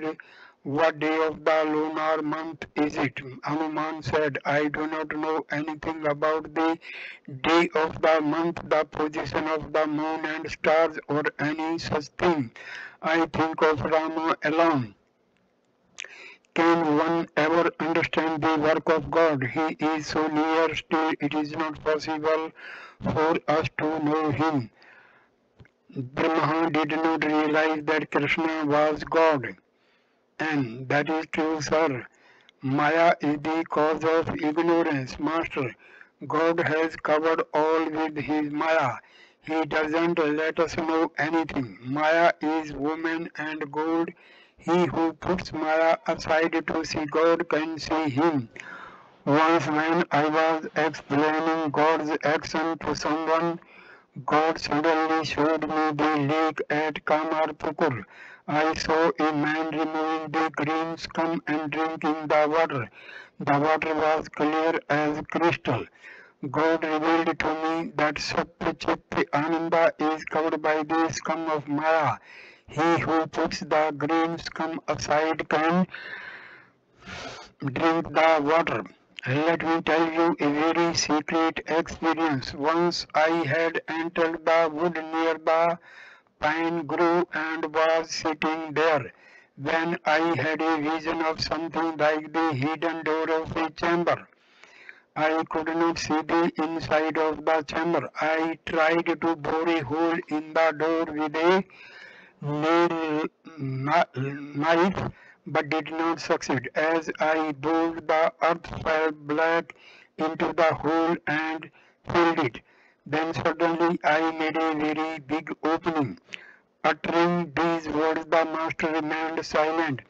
Speaker 1: "What day of the lunar month is it?" Hanuman said, "I do not know anything about the day of the month, the position of the moon and stars, or any such thing. I think of Rama alone." Can one ever understand the work of God? He is so near, still it is not possible for us to know him. Brahma did not realize that Krishna was God. And that is true, sir. Maya is the cause of ignorance, master. God has covered all with his Maya. He doesn't let us know anything. Maya is woman and gold. He who puts Maya aside to see God can see him. Once when I was explaining God's action to someone, God suddenly showed me the lake at Kamarpukur. I saw a man removing the green scum and drinking the water. The water was clear as crystal. God revealed to me that Satchit Ananda is covered by the scum of Maya. He who puts the green scum aside can drink the water. Let me tell you a very secret experience. Once I had entered the wood near the pine grove and was sitting there when I had a vision of something like the hidden door of a chamber. I could not see the inside of the chamber. I tried to bore a hole in the door with a nail knife but did not succeed. As I bored, the earth fell black into the hole and filled it. Then suddenly I made a very big opening. Uttering these words, the master remained silent.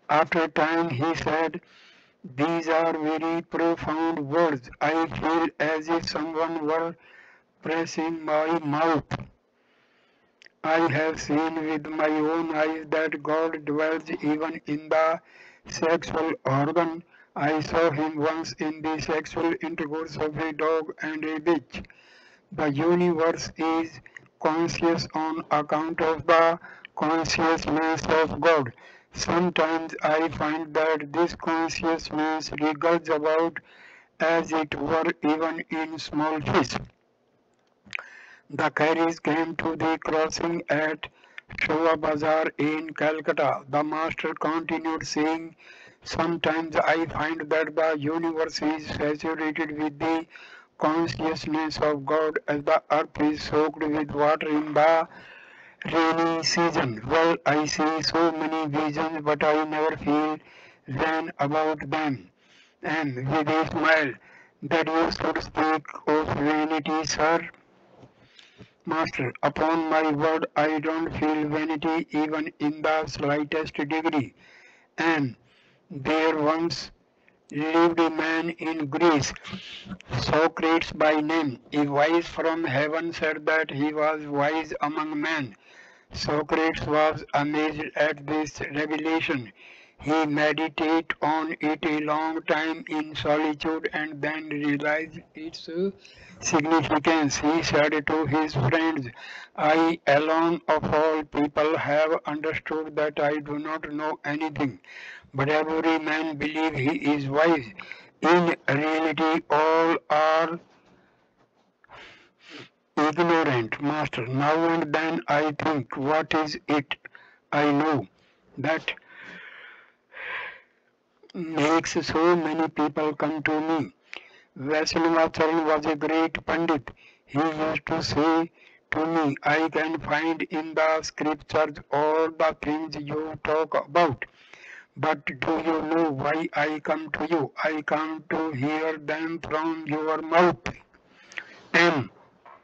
Speaker 1: After a time he said, "These are very profound words. I feel as if someone were pressing my mouth. I have seen with my own eyes that God dwells even in the sexual organ. I saw him once in the sexual intercourse of a dog and a bitch. The universe is conscious on account of the consciousness of God. Sometimes I find that this consciousness wriggles about as it were even in small fish." The carriage came to the crossing at Shiva Bazaar in Calcutta. The master continued saying, "Sometimes I find that the universe is saturated with the consciousness of God as the earth is soaked with water in the rainy season. Well, I see so many visions, but I never feel vain about them." And with a smile, "That you should speak of vanity, sir." Master, upon my word, I don't feel vanity even in the slightest degree. And there once lived a man in Greece, Socrates by name. A voice from heaven said that he was wise among men. Socrates was amazed at this revelation. He meditated on it a long time in solitude and then realized its significance. He said to his friends, "I alone of all people have understood that I do not know anything, but every man believes he is wise. In reality, all are ignorant, master. Now and then I think, what is it I know that makes so many people come to me?" Vaishnavacharan was a great Pandit. He used to say to me, "I can find in the scriptures all the things you talk about. But do you know why I come to you? I come to hear them from your mouth. And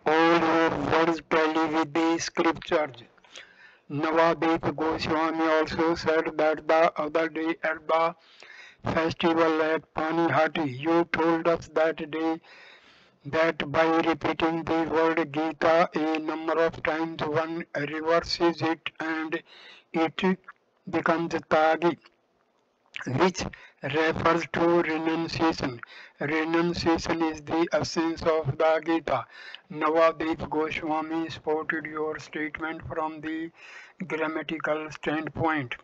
Speaker 1: all your words tally with the scriptures. Navadip Goswami also said that the other day at the festival at Panihati, you told us that day that by repeating the word Gita a number of times one reverses it and it becomes Tagi, which refers to renunciation. Renunciation is the essence of the Gita. Navadip Goswami spotted your statement from the grammatical standpoint.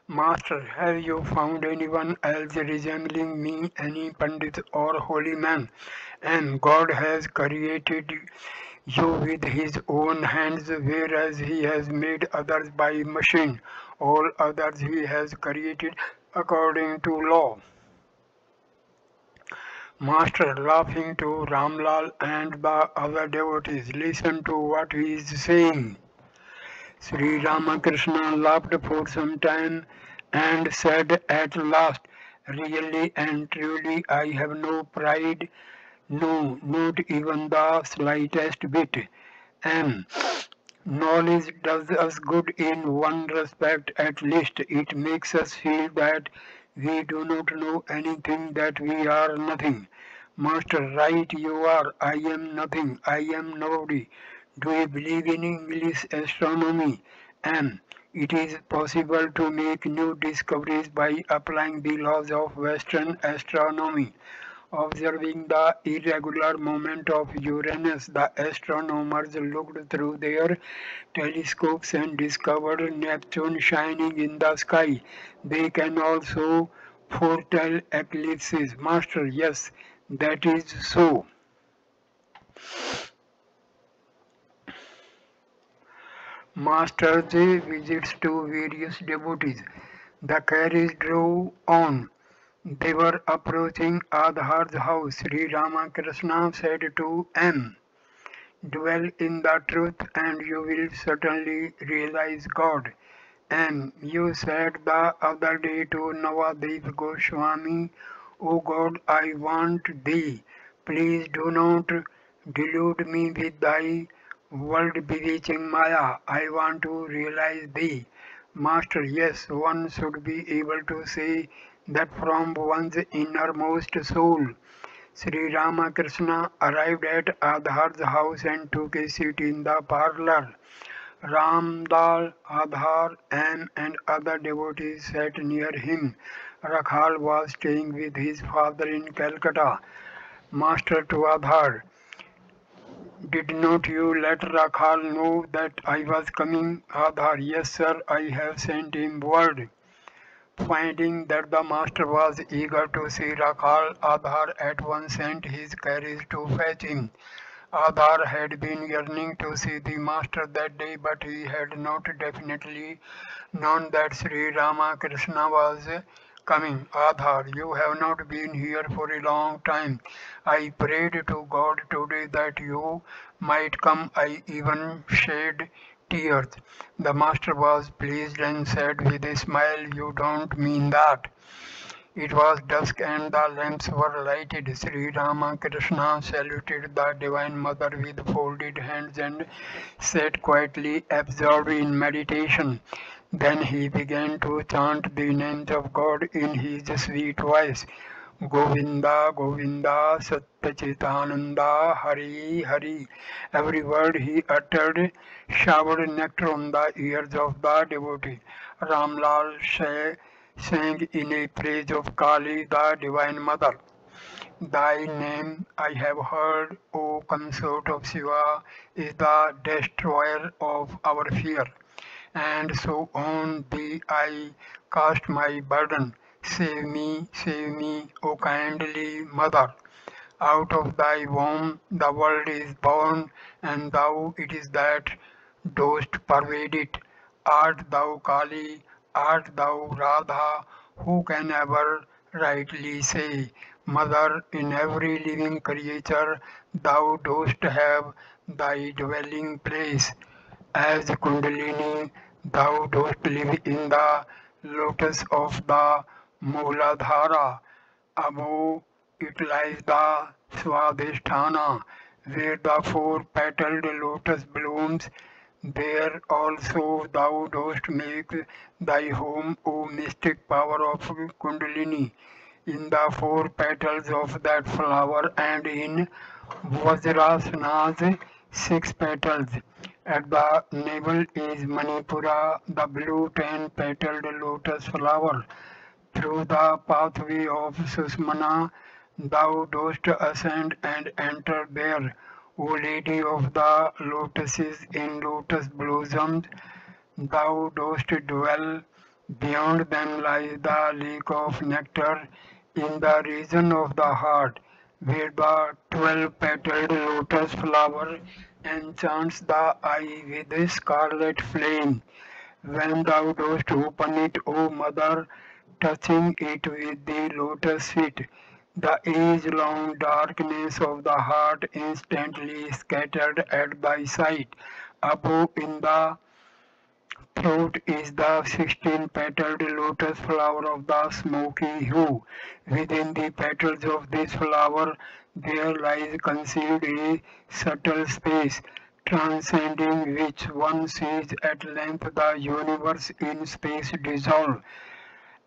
Speaker 1: Master, have you found anyone else resembling me, any Pandit or holy man? And God has created you with his own hands, whereas he has made others by machine. All others he has created according to law. Master, laughing to Ramlal and the other devotees, listen to what he is saying. Sri Ramakrishna laughed for some time and said at last, really and truly I have no pride, no, not even the slightest bit. And knowledge does us good in one respect at least. It makes us feel that we do not know anything, that we are nothing. Master, right you are. I am nothing. I am nobody. Do you believe in English astronomy? And it is possible to make new discoveries by applying the laws of Western astronomy. Observing the irregular movement of Uranus, the astronomers looked through their telescopes and discovered Neptune shining in the sky. They can also foretell eclipses. Master, yes, that is so. Master's visits to various devotees. The carriage drove on. They were approaching Adhar's house. Sri Ramakrishna said to M. Dwell in the truth and you will certainly realize God. And you said the other day to Navadip Goswami, O God, I want thee. Please do not delude me with thy world bewitching Maya. I want to realize thee. Master, yes, one should be able to say that from one's innermost soul. Sri Ramakrishna arrived at Adhar's house and took a seat in the parlor. Ramdal, Adhar, M and other devotees sat near him. Rakhal was staying with his father in Calcutta. Master to Adhar, did not you let Rakhal know that I was coming? Adhar, yes sir, I have sent him word. Finding that the master was eager to see Rakhal, Adhar at once sent his carriage to fetch him. Adhar had been yearning to see the master that day, but he had not definitely known that Sri Ramakrishna was coming. Adhar, you have not been here for a long time. I prayed to God today that you might come. I even shed tears. The master was pleased and said with a smile, you don't mean that. It was dusk and the lamps were lighted. Sri Ramakrishna saluted the Divine Mother with folded hands and sat quietly absorbed in meditation. Then he began to chant the names of God in his sweet voice. Govinda, Govinda, Satchitananda, Hari, Hari. Every word he uttered showered nectar on the ears of the devotee. Ramlal sang in a praise of Kali, the Divine Mother. Thy name I have heard, O consort of Shiva, is the destroyer of our fear. And so on thee I cast my burden. Save me, O kindly Mother. Out of thy womb the world is born, and thou it is that dost pervade it. Art thou Kali, art thou Radha, who can ever rightly say, Mother, in every living creature thou dost have thy dwelling place. As Kundalini, thou dost live in the lotus of the Mooladhara. Above it lies the Swadhisthana, where the four-petaled lotus blooms. There also thou dost make thy home, O mystic power of Kundalini, in the four petals of that flower and in Vajrasana's six petals. At the navel is Manipura, the blue ten-petaled lotus flower. Through the pathway of Susmana thou dost ascend and enter there, O Lady of the lotuses in lotus blossoms. Thou dost dwell, beyond them lies the lake of nectar, in the region of the heart, where the 12-petaled lotus flower enchants the eye with a scarlet flame. When thou dost open it, O Mother, touching it with the lotus feet, the age-long darkness of the heart instantly scattered at thy sight. Above in the throat is the 16-petaled lotus flower of the smoky hue. Within the petals of this flower there lies concealed a subtle space, transcending which one sees at length the universe in space dissolve,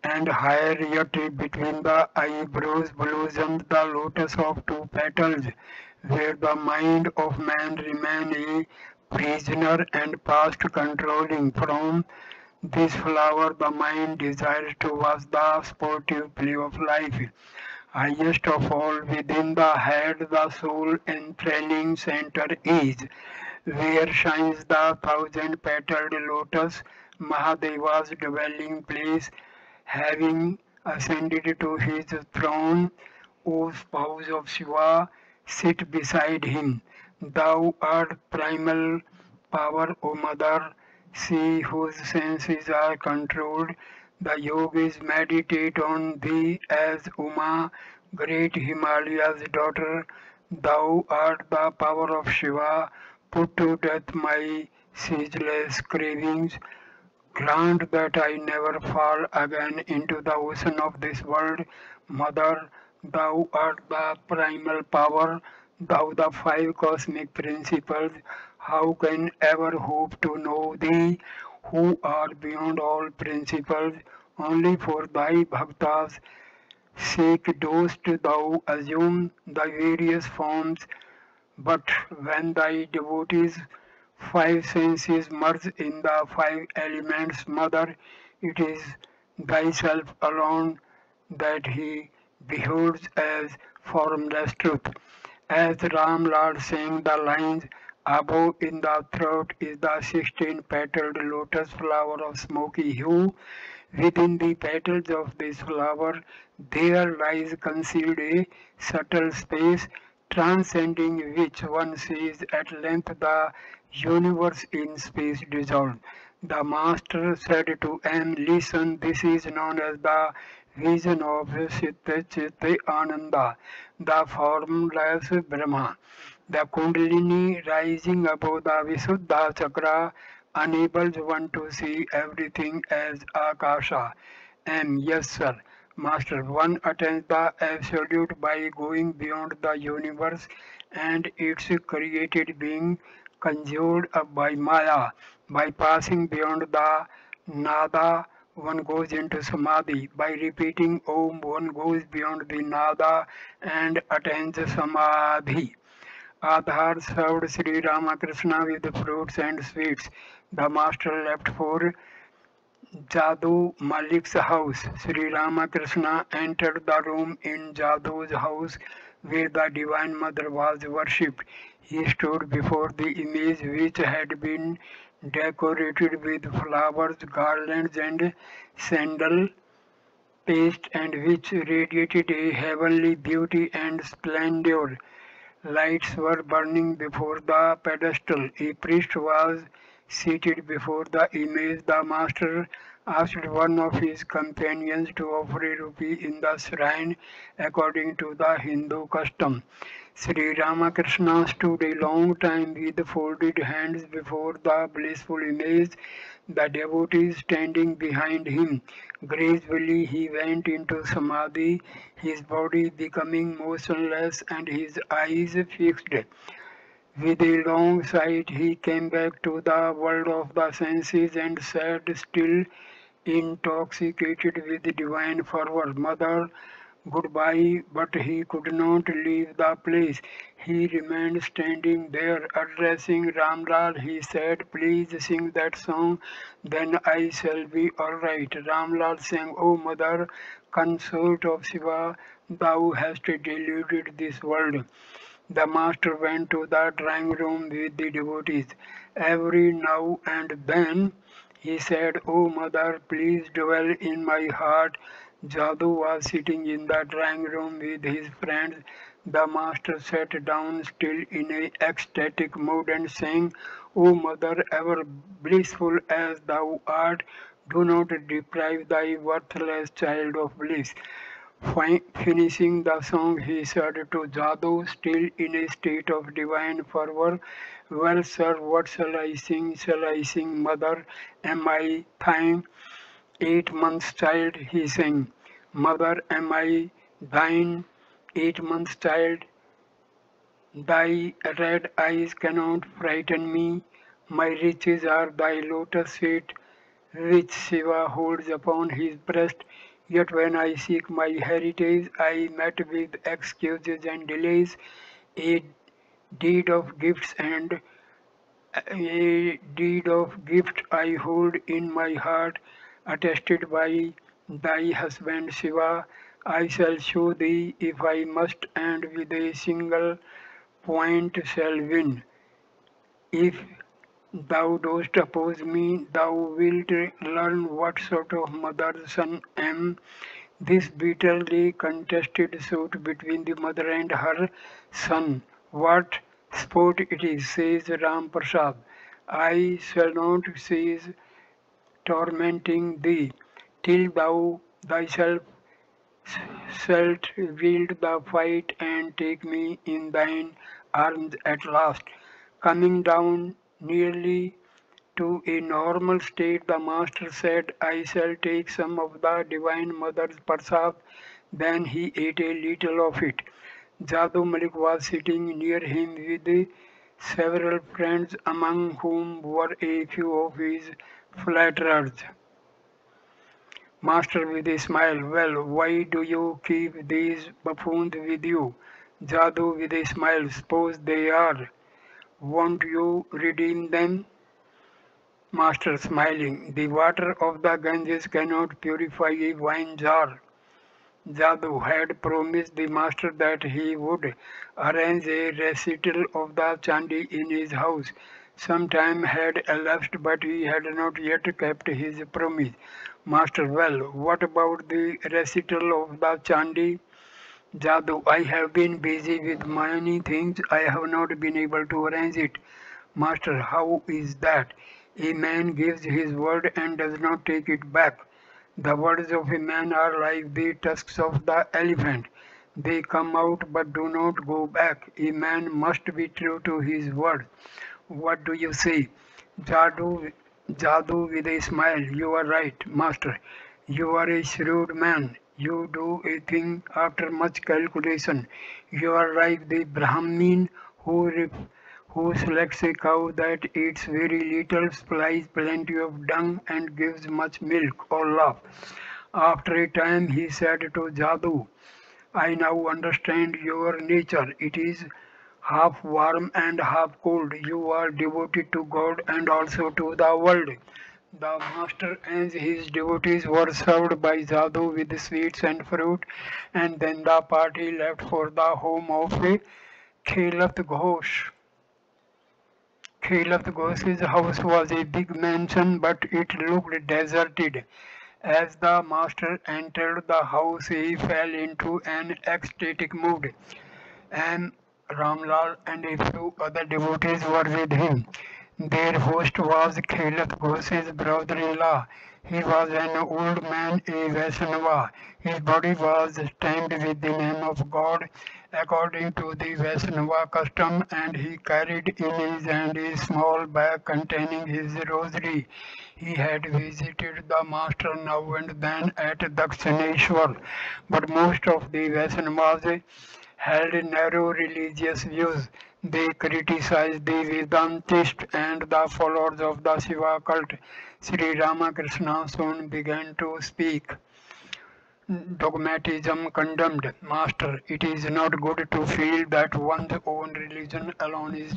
Speaker 1: and higher yet between the eyebrows blossoms the lotus of two petals, where the mind of man remains a prisoner and past controlling. From this flower the mind desires to watch the sportive play of life. Highest of all, within the head the soul enthralling center is, where shines the thousand-petaled lotus, Mahadeva's dwelling place. Having ascended to his throne, O spouse of Shiva, sit beside him. Thou art primal power, O mother, see whose senses are controlled. The yogis meditate on thee as Uma, great Himalaya's daughter. Thou art the power of Shiva, put to death my ceaseless cravings. Grant that I never fall again into the ocean of this world. Mother, thou art the primal power, thou the five cosmic principles. How can ever hope to know thee, who are beyond all principles? Only for thy bhaktas' sake dost thou assume the various forms, but when thy devotees five senses merge in the five elements, Mother, it is thyself alone that he beholds as formless truth. As Ram Lord sang the lines, above in the throat is the 16-petaled lotus flower of smoky hue. Within the petals of this flower there lies concealed a subtle space, transcending which one sees at length the universe in space dissolved. The Master said to M, listen, this is known as the vision of Chitta Chitta Ananda, the formless Brahma. The Kundalini rising above the Visuddha Chakra enables one to see everything as Akasha. M. Yes, sir. Master, one attains the absolute by going beyond the universe and its created being conjured up by Maya. By passing beyond the Nada, one goes into Samadhi. By repeating Om, one goes beyond the Nada and attains Samadhi. Adhar served Sri Ramakrishna with fruits and sweets. The master left for Jadu Malik's house. Sri Ramakrishna entered the room in Jadu's house where the Divine Mother was worshipped. He stood before the image which had been decorated with flowers, garlands, and sandal paste, and which radiated a heavenly beauty and splendor. Lights were burning before the pedestal. A priest was seated before the image. The master asked one of his companions to offer a rupee in the shrine according to the Hindu custom. Sri Ramakrishna stood a long time with folded hands before the blissful image, the devotees standing behind him. Gradually he went into samadhi, his body becoming motionless and his eyes fixed. With a long sigh he came back to the world of the senses and sat still, intoxicated with divine fervor. Mother, goodbye, but he could not leave the place. He remained standing there, addressing Ramlal. He said, please sing that song, then I shall be all right. Ramlal sang, O mother, consort of Shiva, thou hast deluded this world. The master went to the drawing room with the devotees. Every now and then he said, O mother, please dwell in my heart. Jadhu was sitting in the drawing room with his friends. The master sat down still in a ecstatic mood and sang, O mother, ever blissful as thou art, do not deprive thy worthless child of bliss. Finishing the song, he said to Jadhu, still in a state of divine fervor, well, sir, what shall I sing? Shall I sing, mother? Am I thine 8 months child? He sang, mother, am I thine 8 months child? Thy red eyes cannot frighten me. My riches are thy lotus feet, which Shiva holds upon his breast. Yet when I seek my heritage, I met with excuses and delays. A deed of gifts and a deed of gift I hold in my heart, attested by thy husband Shiva. I shall show thee if I must, and with a single point shall win. If thou dost oppose me, thou wilt learn what sort of mother's son am. This bitterly contested suit between the mother and her son. What sport it is, says Ram Prasad. I shall not cease tormenting thee till thou thyself shalt wield the fight and take me in thine arms at last. Coming down nearly to a normal state, the master said, I shall take some of the divine mother's prasad. Then he ate a little of it. Jadhu Malik was sitting near him with several friends, among whom were a few of his flatterers. Master with a smile, well, why do you keep these buffoons with you? Jadhu with a smile, suppose they are. Won't you redeem them? Master smiling, the water of the Ganges cannot purify a wine jar. Jadhu had promised the master that he would arrange a recital of the Chandi in his house. Some time had elapsed, but he had not yet kept his promise. Master, well, what about the recital of the Chandi? Jadhu, I have been busy with many things. I have not been able to arrange it. Master, how is that? A man gives his word and does not take it back. The words of a man are like the tusks of the elephant. They come out but do not go back. A man must be true to his word. What do you say? Jadhu, Jadhu with a smile. You are right, master. You are a shrewd man. You do a thing after much calculation. You are like the Brahmin who selects a cow that eats very little, supplies plenty of dung, and gives much milk or love. After a time he said to Jadhu, I now understand your nature. It is half warm and half cold. You are devoted to God and also to the world. The master and his devotees were served by Jadhu with sweets and fruit, and then the party left for the home of Khelat Ghosh. Khelat Ghosh's house was a big mansion, but it looked deserted. As the master entered the house, he fell into an ecstatic mood, and Ramlal and a few other devotees were with him. Their host was Khelat Ghosh's brother-in-law. He was an old man, a Vaishnava. His body was stained with the name of God according to the Vaishnava custom, and he carried in his hand a small bag containing his rosary. He had visited the master now and then at Dakshineshwar, but most of the Vaishnavas held narrow religious views. They criticized the Vedantists and the followers of the Shiva cult. Sri Ramakrishna soon began to speak. Dogmatism condemned. Master, it is not good to feel that one's own religion alone is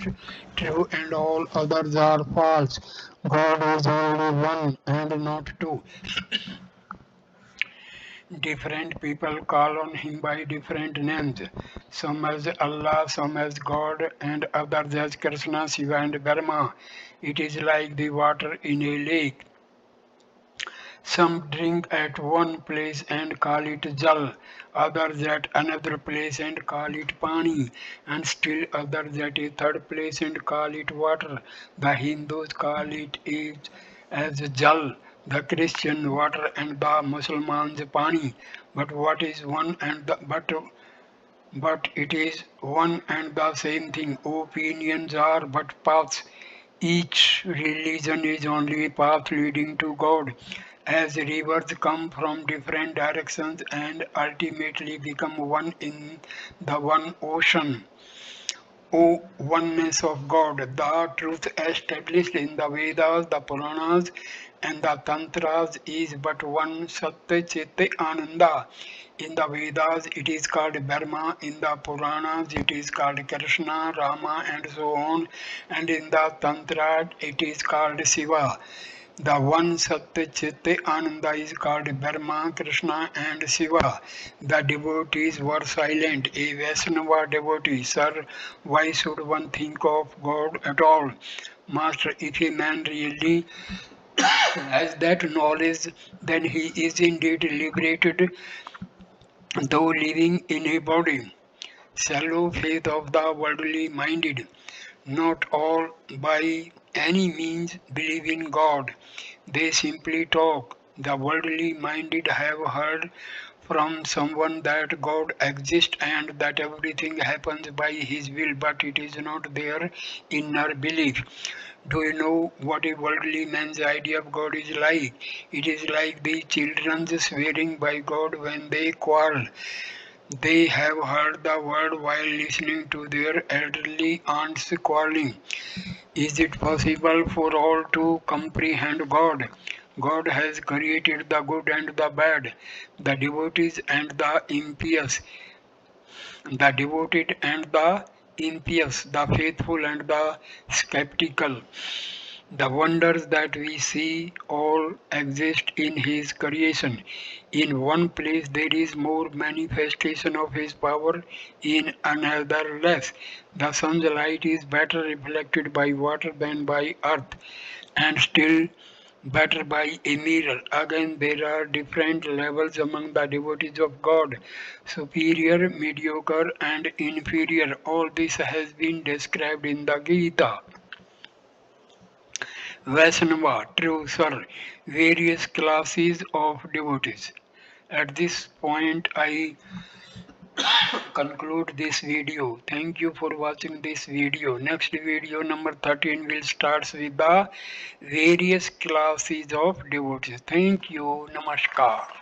Speaker 1: true and all others are false. God is only one and not two. Different people call on him by different names, some as Allah, some as God, and others as Krishna, Shiva, and Brahma. It is like the water in a lake. Some drink at one place and call it jal, others at another place and call it pani, and still others at a third place and call it water. The Hindus call it as jal, the Christian water, and the Muslims pani. But what is one and the but it is one and the same thing. Opinions are but paths. Each religion is only a path leading to God. As rivers come from different directions and ultimately become one in the one ocean. O oneness of God, the truth established in the Vedas, the Puranas, and the Tantras is but one Satya Chitta Ananda. In the Vedas it is called Brahma, in the Puranas it is called Krishna, Rama, and so on, and in the Tantra it is called Shiva. The one Satya Chitta Ananda is called Brahma, Krishna, and Shiva. The devotees were silent. A Vaishnava devotee, sir, why should one think of God at all? Master, if a man really has that knowledge, then he is indeed liberated, though living in a body. Shallow faith of the worldly minded. Not all by any means believe in God. They simply talk. The worldly minded have heard from someone that God exists and that everything happens by His will, but it is not their inner belief. Do you know what a worldly man's idea of God is like? It is like the children swearing by God when they quarrel. They have heard the word while listening to their elderly aunts quarreling. Is it possible for all to comprehend God? God has created the good and the bad, the devotees and the impious, the devoted and the impious, the faithful and the skeptical. The wonders that we see all exist in His creation. In one place there is more manifestation of His power, in another less. The sun's light is better reflected by water than by earth, and still better by a mirror. Again, there are different levels among the devotees of God, superior, mediocre, and inferior. All this has been described in the Gita. Vaishnava, true sir, various classes of devotees. At this point, I conclude this video. Thank you for watching this video. Next video number 13 will start with the various classes of devotees. Thank you. Namaskar.